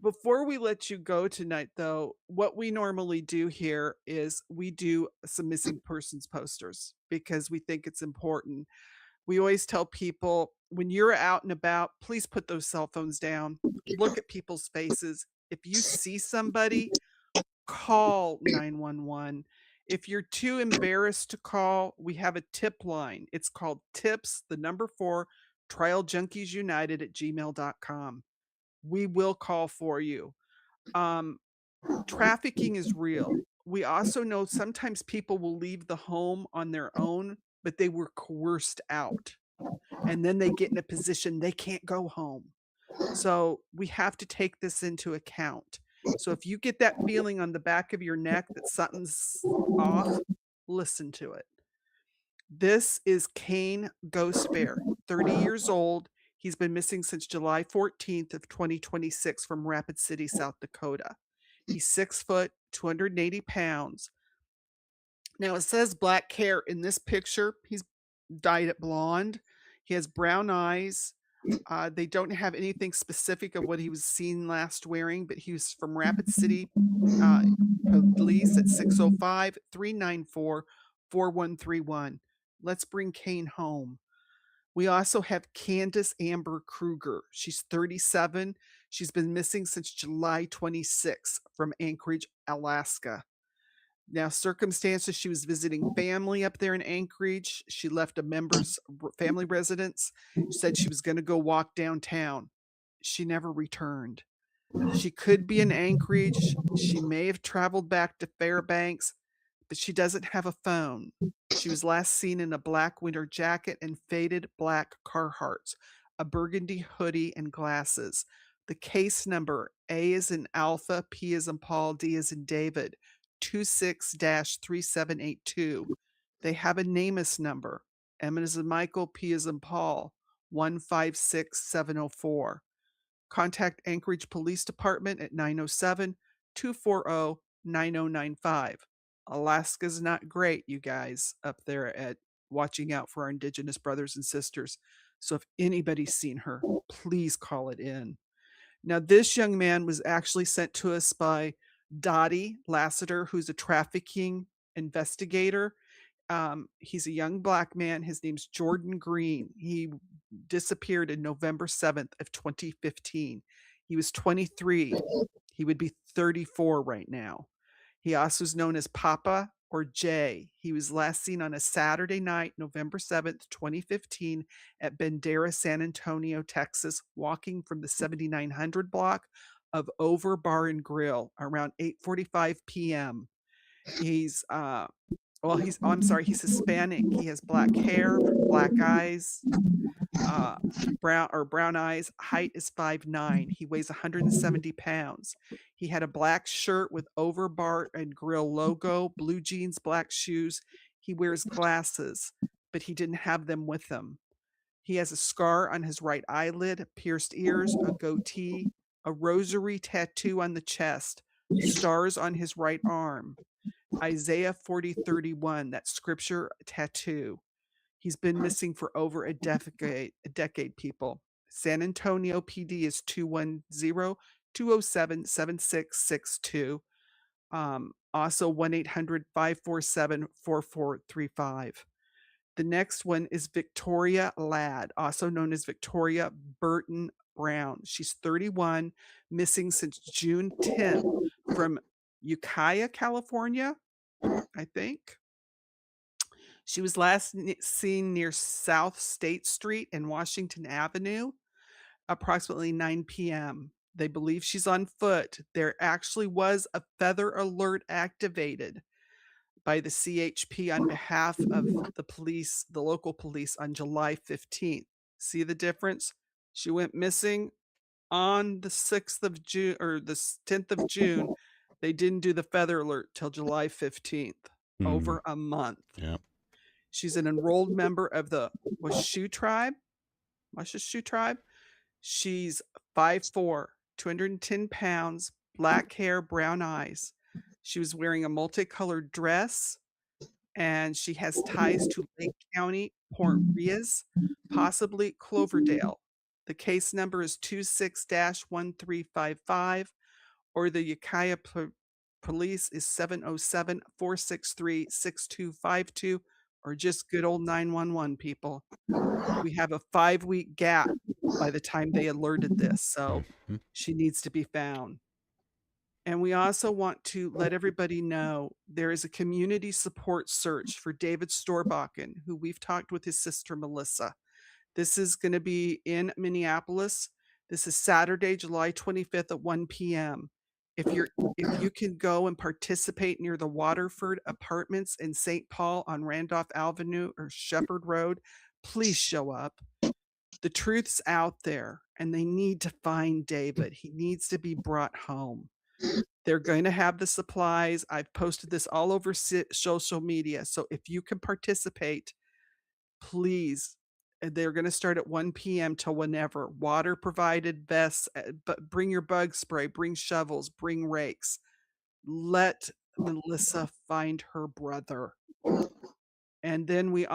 Before we let you go tonight, though, what we normally do here is we do some missing persons posters, because we think it's important. We always tell people, when you're out and about, please put those cell phones down. Look at people's faces. If you see somebody, call 911. If you're too embarrassed to call, we have a tip line. It's called tips, the number 4, trialjunkiesunited@gmail.com. We will call for you. Trafficking is real. We also know sometimes people will leave the home on their own, but they were coerced out. And then they get in a position they can't go home. So we have to take this into account. So if you get that feeling on the back of your neck that something's off, listen to it. This is Kane Ghost Bear, 30 years old. He's been missing since July 14th of 2026 from Rapid City, South Dakota. He's 6 foot, 280 pounds. Now, it says black hair in this picture. He's dyed it blonde. He has brown eyes. They don't have anything specific of what he was seen last wearing, but he was from Rapid City Police at 605-394-4131. Let's bring Kane home. We also have Candace Amber Kruger. She's 37. She's been missing since July 26 from Anchorage, Alaska. Now, circumstances, she was visiting family up there in Anchorage. She left a member's family residence. She said she was going to go walk downtown. She never returned. She could be in Anchorage. She may have traveled back to Fairbanks, but she doesn't have a phone. She was last seen in a black winter jacket and faded black Carhartts, a burgundy hoodie, and glasses. The case number A is in Alpha, P is in Paul, D is in David, 26-3782. They have a NamUs number. M is in Michael, P is in Paul, 156704. Contact Anchorage Police Department at 907-240-9095. Alaska's not great, you guys, up there at watching out for our Indigenous brothers and sisters. So if anybody's seen her, please call it in. Now, this young man was actually sent to us by Dottie Lassiter, who's a trafficking investigator. He's a young black man. His name's Jordan Green. He disappeared in November 7th of 2015. He was 23. He would be 34 right now. He also is known as Papa or Jay. He was last seen on a Saturday night, November 7th, 2015 at Bandera, San Antonio, Texas, walking from the 7900 block of Over Bar and Grill around 8:45 p.m. He's he's Hispanic. He has black hair, black eyes, brown eyes. Height is 5'9". He weighs 170 pounds. He had a black shirt with Over Bar and Grill logo, blue jeans, black shoes. He wears glasses, but he didn't have them with him. He has a scar on his right eyelid, pierced ears, a goatee, a rosary tattoo on the chest, stars on his right arm. Isaiah 40:31, that scripture tattoo. He's been missing for over a decade, people. San Antonio PD is 210-207-7662. Also 1-800-547-4435. The next one is Victoria Ladd, also known as Victoria Burton Brown. She's 31, missing since June 10th from Ukiah, California, I think. She was last seen near South State Street and Washington Avenue, approximately 9 p.m. They believe she's on foot. There actually was a feather alert activated by the CHP on behalf of the police, the local police, on July 15th. See the difference? She went missing on the 6th of June or the 10th of June. They didn't do the feather alert till July 15th, over a month. Yeah. She's an enrolled member of the Washoe tribe. She's 5'4", 210 pounds, black hair, brown eyes. She was wearing a multicolored dress, and she has ties to Lake County, Port Rias, possibly Cloverdale. The case number is 26-1355, or the Ukiah Police is 707-463-6252, or just good old 911, people. We have a 5-week gap by the time they alerted this, so she needs to be found. And we also want to let everybody know there is a community support search for David Storbakken, who we've talked with his sister Melissa. This is going to be in Minneapolis. This is Saturday, July 25th at 1 p.m. If you can go and participate near the Waterford Apartments in St. Paul on Randolph Avenue or Shepherd Road, please show up. The truth's out there, and they need to find David. He needs to be brought home. They're going to have the supplies. I've posted this all over social media. So if you can participate, please. They're going to start at 1 p.m. till whenever. Water provided, vests, but bring your bug spray, bring shovels, bring rakes. Let Melissa find her brother. And then we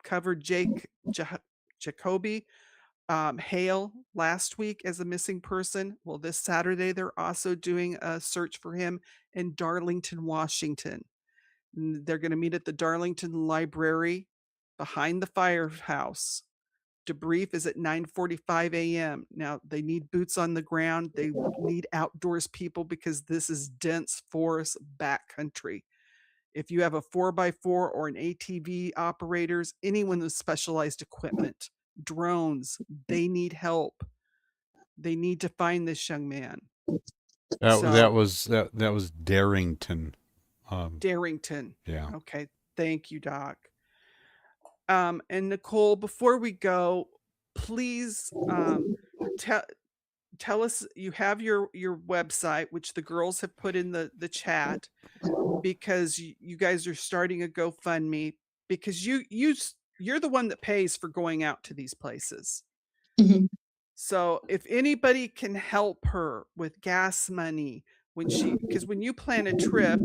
covered Jacoby Hale last week as a missing person. Well, this Saturday, they're also doing a search for him in Darlington, Washington. They're going to meet at the Darlington Library behind the firehouse. Debrief is at 9:45 a.m. Now, they need boots on the ground. They need outdoors people because this is dense forest backcountry. If you have a 4x4 or an ATV operators, anyone with specialized equipment, drones, they need help. They need to find this young man. That was Darrington. Darrington. Yeah. Okay. Thank you, Doc. And Nicole, before we go, please tell us, you have your website, which the girls have put in the chat, because you guys are starting a GoFundMe, because you're the one that pays for going out to these places. Mhm. So if anybody can help her with gas money because when you plan a trip,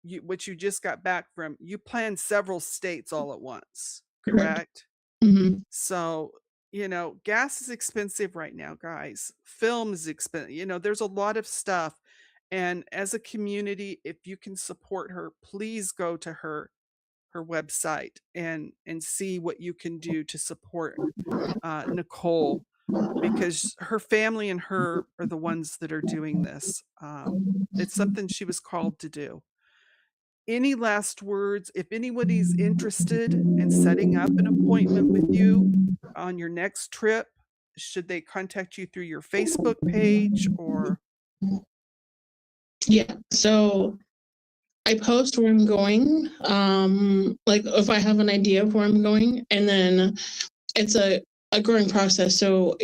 which you just got back from, you plan several states all at once, correct? Mhm. So, gas is expensive right now, guys. Film is expensive. There's a lot of stuff. And as a community, if you can support her, please go to her website and see what you can do to support Nicole, because her family and her are the ones that are doing this. It's something she was called to do. Any last words? If anybody's interested in setting up an appointment with you on your next trip, should they contact you through your Facebook page or? Yeah. So I post where I'm going, like if I have an idea of where I'm going, and then it's a growing process. So,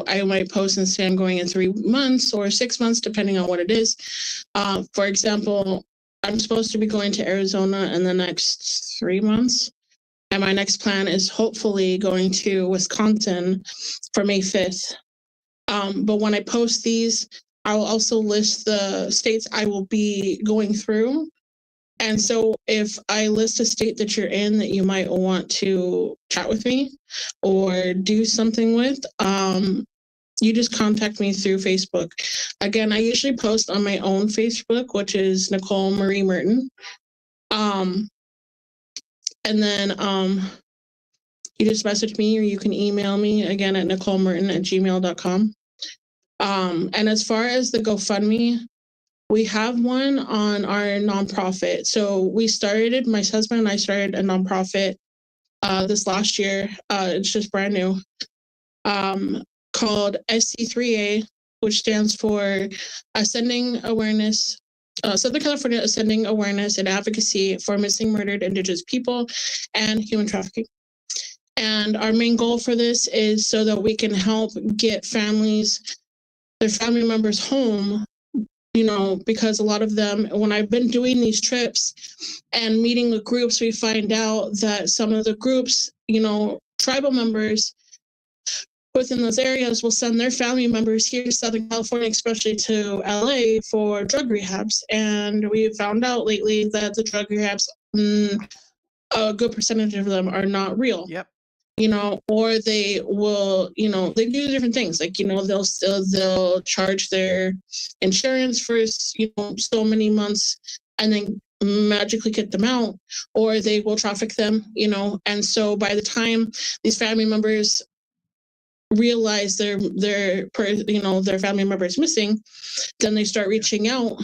I might post and say I'm going in 3 months or 6 months, depending on what it is. For example, I'm supposed to be going to Arizona in the next 3 months. And my next plan is hopefully going to Wisconsin for May 5th. But when I post these, I'll also list the states I will be going through. And so if I list a state that you're in that you might want to chat with me or do something with, you just contact me through Facebook. Again, I usually post on my own Facebook, which is Nicole Marie Merton. And then you just message me, or you can email me again at NicoleMerton@gmail.com. And as far as the GoFundMe, we have one on our nonprofit. So my husband and I started a nonprofit this last year. It's just brand new, called SC3A, which stands for Ascending Awareness, Southern California Ascending Awareness and Advocacy for Missing Murdered Indigenous People and Human Trafficking. And our main goal for this is so that we can help get their family members home, because a lot of them, when I've been doing these trips and meeting with groups, we find out that some of the groups, tribal members within those areas will send their family members here to Southern California, especially to LA, for drug rehabs. And we found out lately that the drug rehabs, a good percentage of them are not real. Yep. Or they will, they do different things. Like, they'll charge their insurance for, so many months and then magically get them out, or they will traffic them, and so by the time these family members realize their family member is missing, then they start reaching out.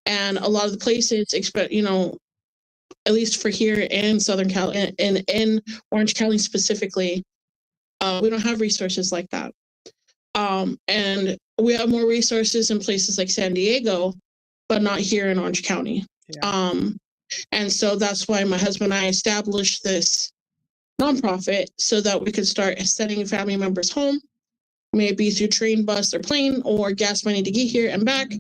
And a lot of the places expect, at least for here in Southern Cal and in Orange County specifically, we don't have resources like that. And we have more resources in places like San Diego, but not here in Orange County. Yeah. And so that's why my husband and I established this nonprofit, so that we could start sending family members home, maybe through train, bus, or plane, or gas money to get here and back.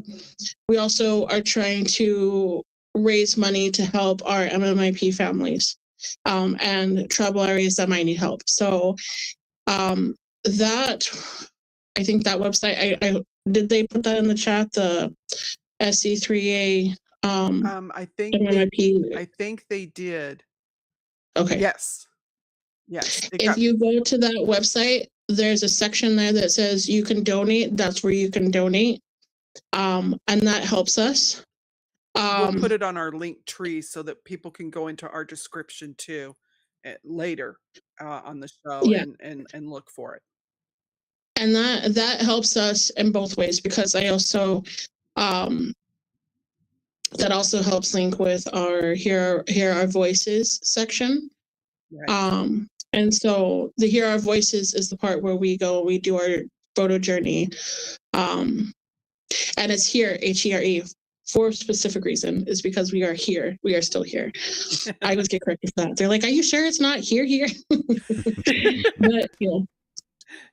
We also are trying to raise money to help our MMIP families and tribal areas that might need help. So that, I think that website, I did they put that in the chat, the SC3A I think MMIP? I think they did. Okay. Yes. If you go to that website, there's a section there that says you can donate. That's where you can donate. And that helps us. We'll put it on our link tree so that people can go into our description too later on the show. Yeah. and look for it. And that helps us in both ways, because I also that also helps link with our Hear Our Voices section. Right. And so the Hear Our Voices is the part where we do our photo journey. And it's here, HERE, for a specific reason, is because we are here. We are still here. I always get corrected for that. They're like, are you sure it's not here? But,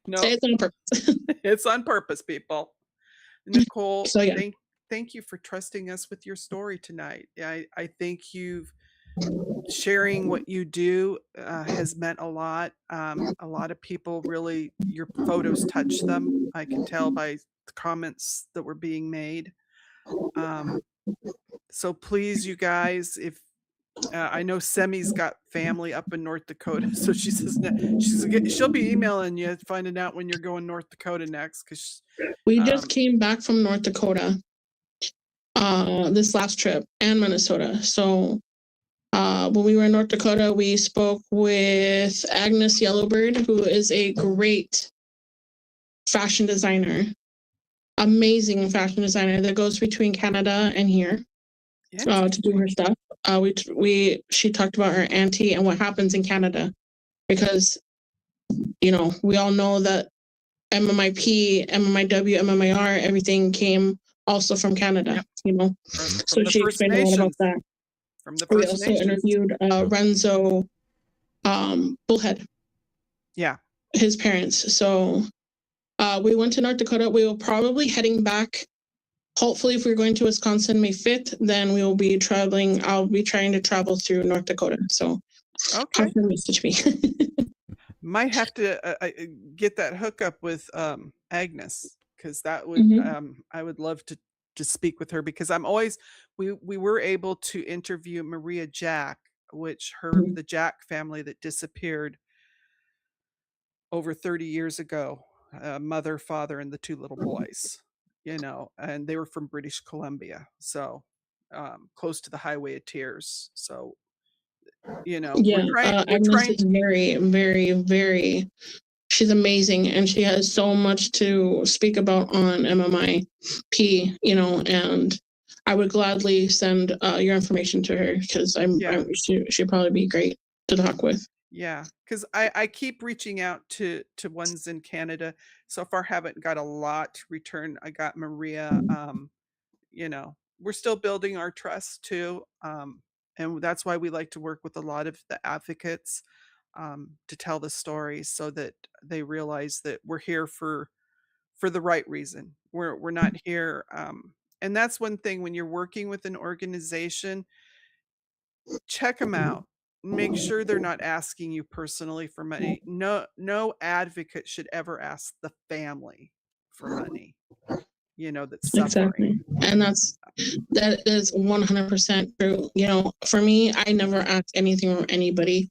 no, it's on purpose. It's on purpose, people. Nicole, So, yeah. Thank you for trusting us with your story tonight. I think sharing what you do has meant a lot. A lot of people really, your photos touch them. I can tell by the comments that were being made. So please, you guys, if I know Semi's got family up in North Dakota, so she says she'll be emailing you, finding out when you're going North Dakota next. Because we just came back from North Dakota this last trip, and Minnesota. So when we were in North Dakota, we spoke with Agnes Yellowbird, who is a great fashion designer, amazing fashion designer that goes between Canada and here to do her stuff. She talked about her auntie and what happens in Canada, because we all know that MMIP, MMIW, MMIR, everything came also from Canada. So she explained a lot about that. From the we First also Nations. interviewed Renzo Bullhead. Yeah. His parents. So we went to North Dakota. We will probably heading back. Hopefully, if we're going to Wisconsin May 5th, then we will be traveling. I'll be trying to travel through North Dakota. So have her message me. Might have to get that hookup with Agnes, because that would I would love to speak with her, because I'm always we were able to interview Maria Jack, which the Jack family that disappeared over 30 years ago, mother, father, and the two little boys, and they were from British Columbia, so close to the Highway of Tears. So Agnes is very, very, very, she's amazing, and she has so much to speak about on MMIP, and I would gladly send your information to her, because she'd probably be great to talk with. Yeah, because I keep reaching out to ones in Canada. So far, haven't got a lot return. I got Maria. We're still building our trust too, and that's why we like to work with a lot of the advocates to tell the story, so that they realize that we're here for the right reason. We're not here, and that's one thing when you're working with an organization. Check them out. Make sure they're not asking you personally for money. No advocate should ever ask the family for money, that's suffering. Exactly. And that is 100% true. For me, I never ask anything from anybody.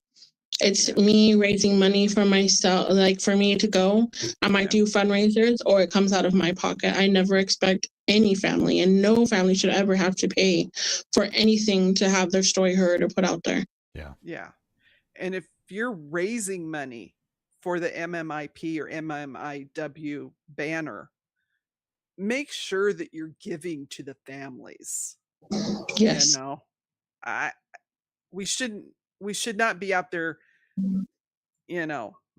It's me raising money for myself, like for me to go. I might do fundraisers, or it comes out of my pocket. I never expect any family, and no family should ever have to pay for anything to have their story heard or put out there. Yeah. And if you're raising money for the MMIP or MMIW banner, make sure that you're giving to the families. Yes. We should not be out there,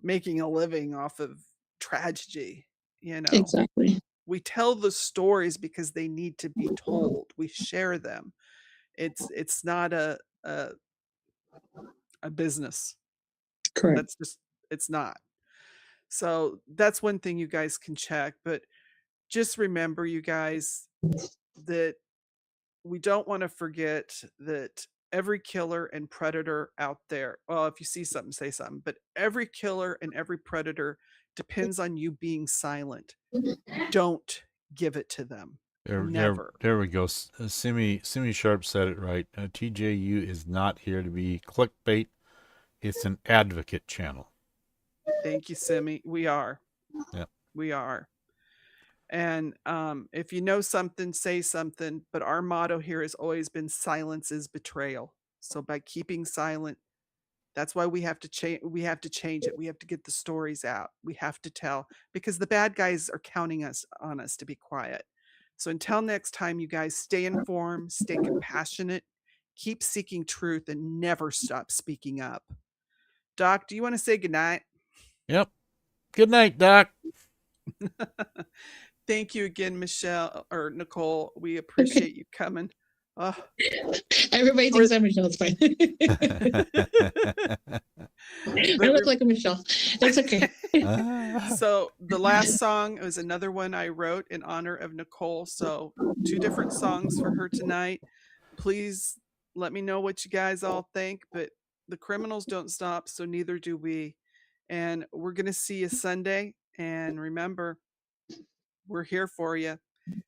making a living off of tragedy. Exactly. We tell the stories because they need to be told. We share them. It's not a business. Correct. It's not. So that's one thing you guys can check. But just remember, you guys, that we don't want to forget that every killer and predator out there, well, if you see something, say something, but every killer and every predator depends on you being silent. Don't give it to them. Never. There we go. Simi Sharp said it right. TJU is not here to be clickbait. It's an advocate channel. Thank you, Simi. We are. Yeah. We are. And if you know something, say something. But our motto here has always been silence is betrayal. So by keeping silent, that's why we have to change. We have to change it. We have to get the stories out. We have to tell, because the bad guys are counting on us to be quiet. So until next time, you guys, stay informed, stay compassionate, keep seeking truth, and never stop speaking up. Doc, do you want to say goodnight? Yep. Good night, Doc. Thank you again, Michelle or Nicole. We appreciate you coming. Oh. Everybody thinks I'm Michelle. It's fine. I look like a Michelle. It's okay. So the last song was another one I wrote in honor of Nicole. So 2 different songs for her tonight. Please let me know what you guys all think. But the criminals don't stop, so neither do we. And we're going to see you Sunday. And remember, we're here for you.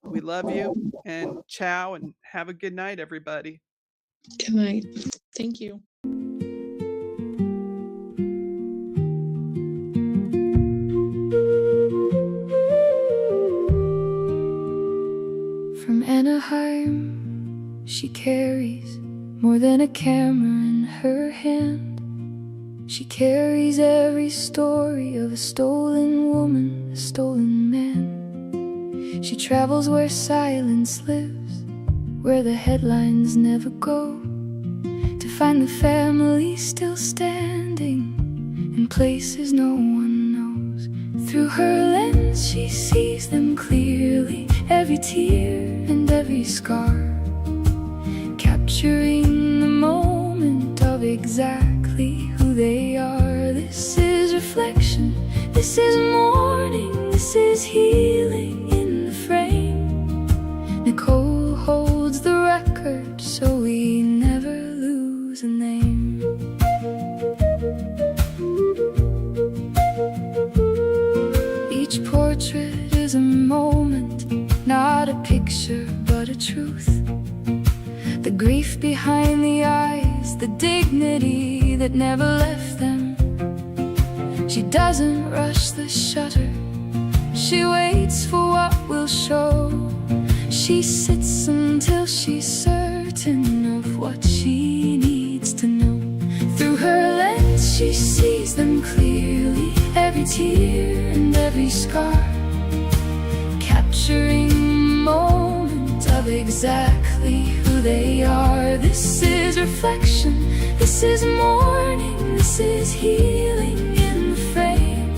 We love you, and ciao, and have a good night, everybody. Good night. Thank you. From Anaheim, she carries more than a camera in her hand. She carries every story of a stolen woman, a stolen man. She travels where silence lives, where the headlines never go, to find the family still standing in places no one knows. Through her lens she sees them clearly, every tear and every scar, capturing the moment of exactly who they are. This is reflection, this is mourning, this is healing in the frame. Nicole holds the record, so we never lose a name. Each portrait is a moment, not a picture but a truth. The grief behind the eyes, the dignity that never left them. She doesn't rush the shutter, she waits for what will show. She sits until she's certain of what she needs to know. Through her lens she sees them clearly, every tear and every scar, capturing the moment of exactly who they are. This is reflection, this is mourning, this is healing in the frame.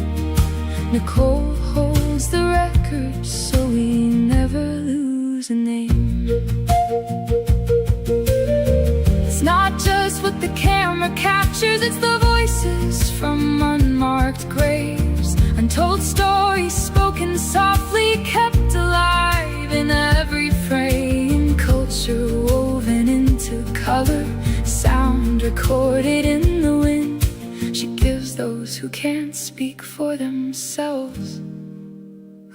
Nicole holds the record, so we never lose a name. It's not just what the camera captures, it's the voices from unmarked graves, untold stories spoken softly, kept alive in every frame. Culture woven into color, sound recorded in the wind. She gives those who can't speak for themselves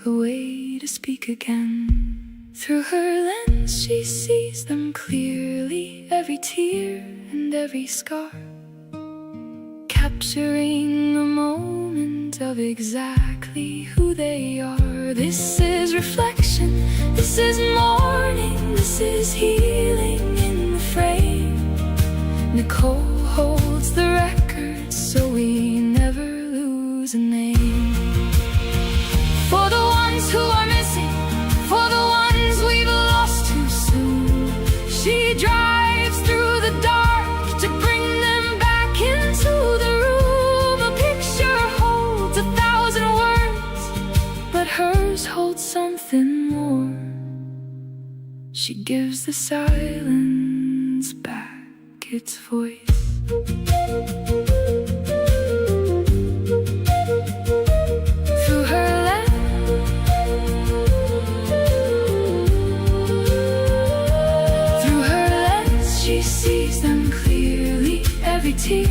a way to speak again. Through her lens she sees them clearly, every tear and every scar, capturing the moment of exactly who they are. This is reflection, this is mourning, this is healing in the frame. Nicole holds the record, so we never lose a name. For the ones who are missing, for the ones we've lost too soon, she drives through the dark to bring them back into the room. A picture holds 1,000 words, but hers holds something more. She gives the silence back its voice. Through her lens she sees them clearly, every tear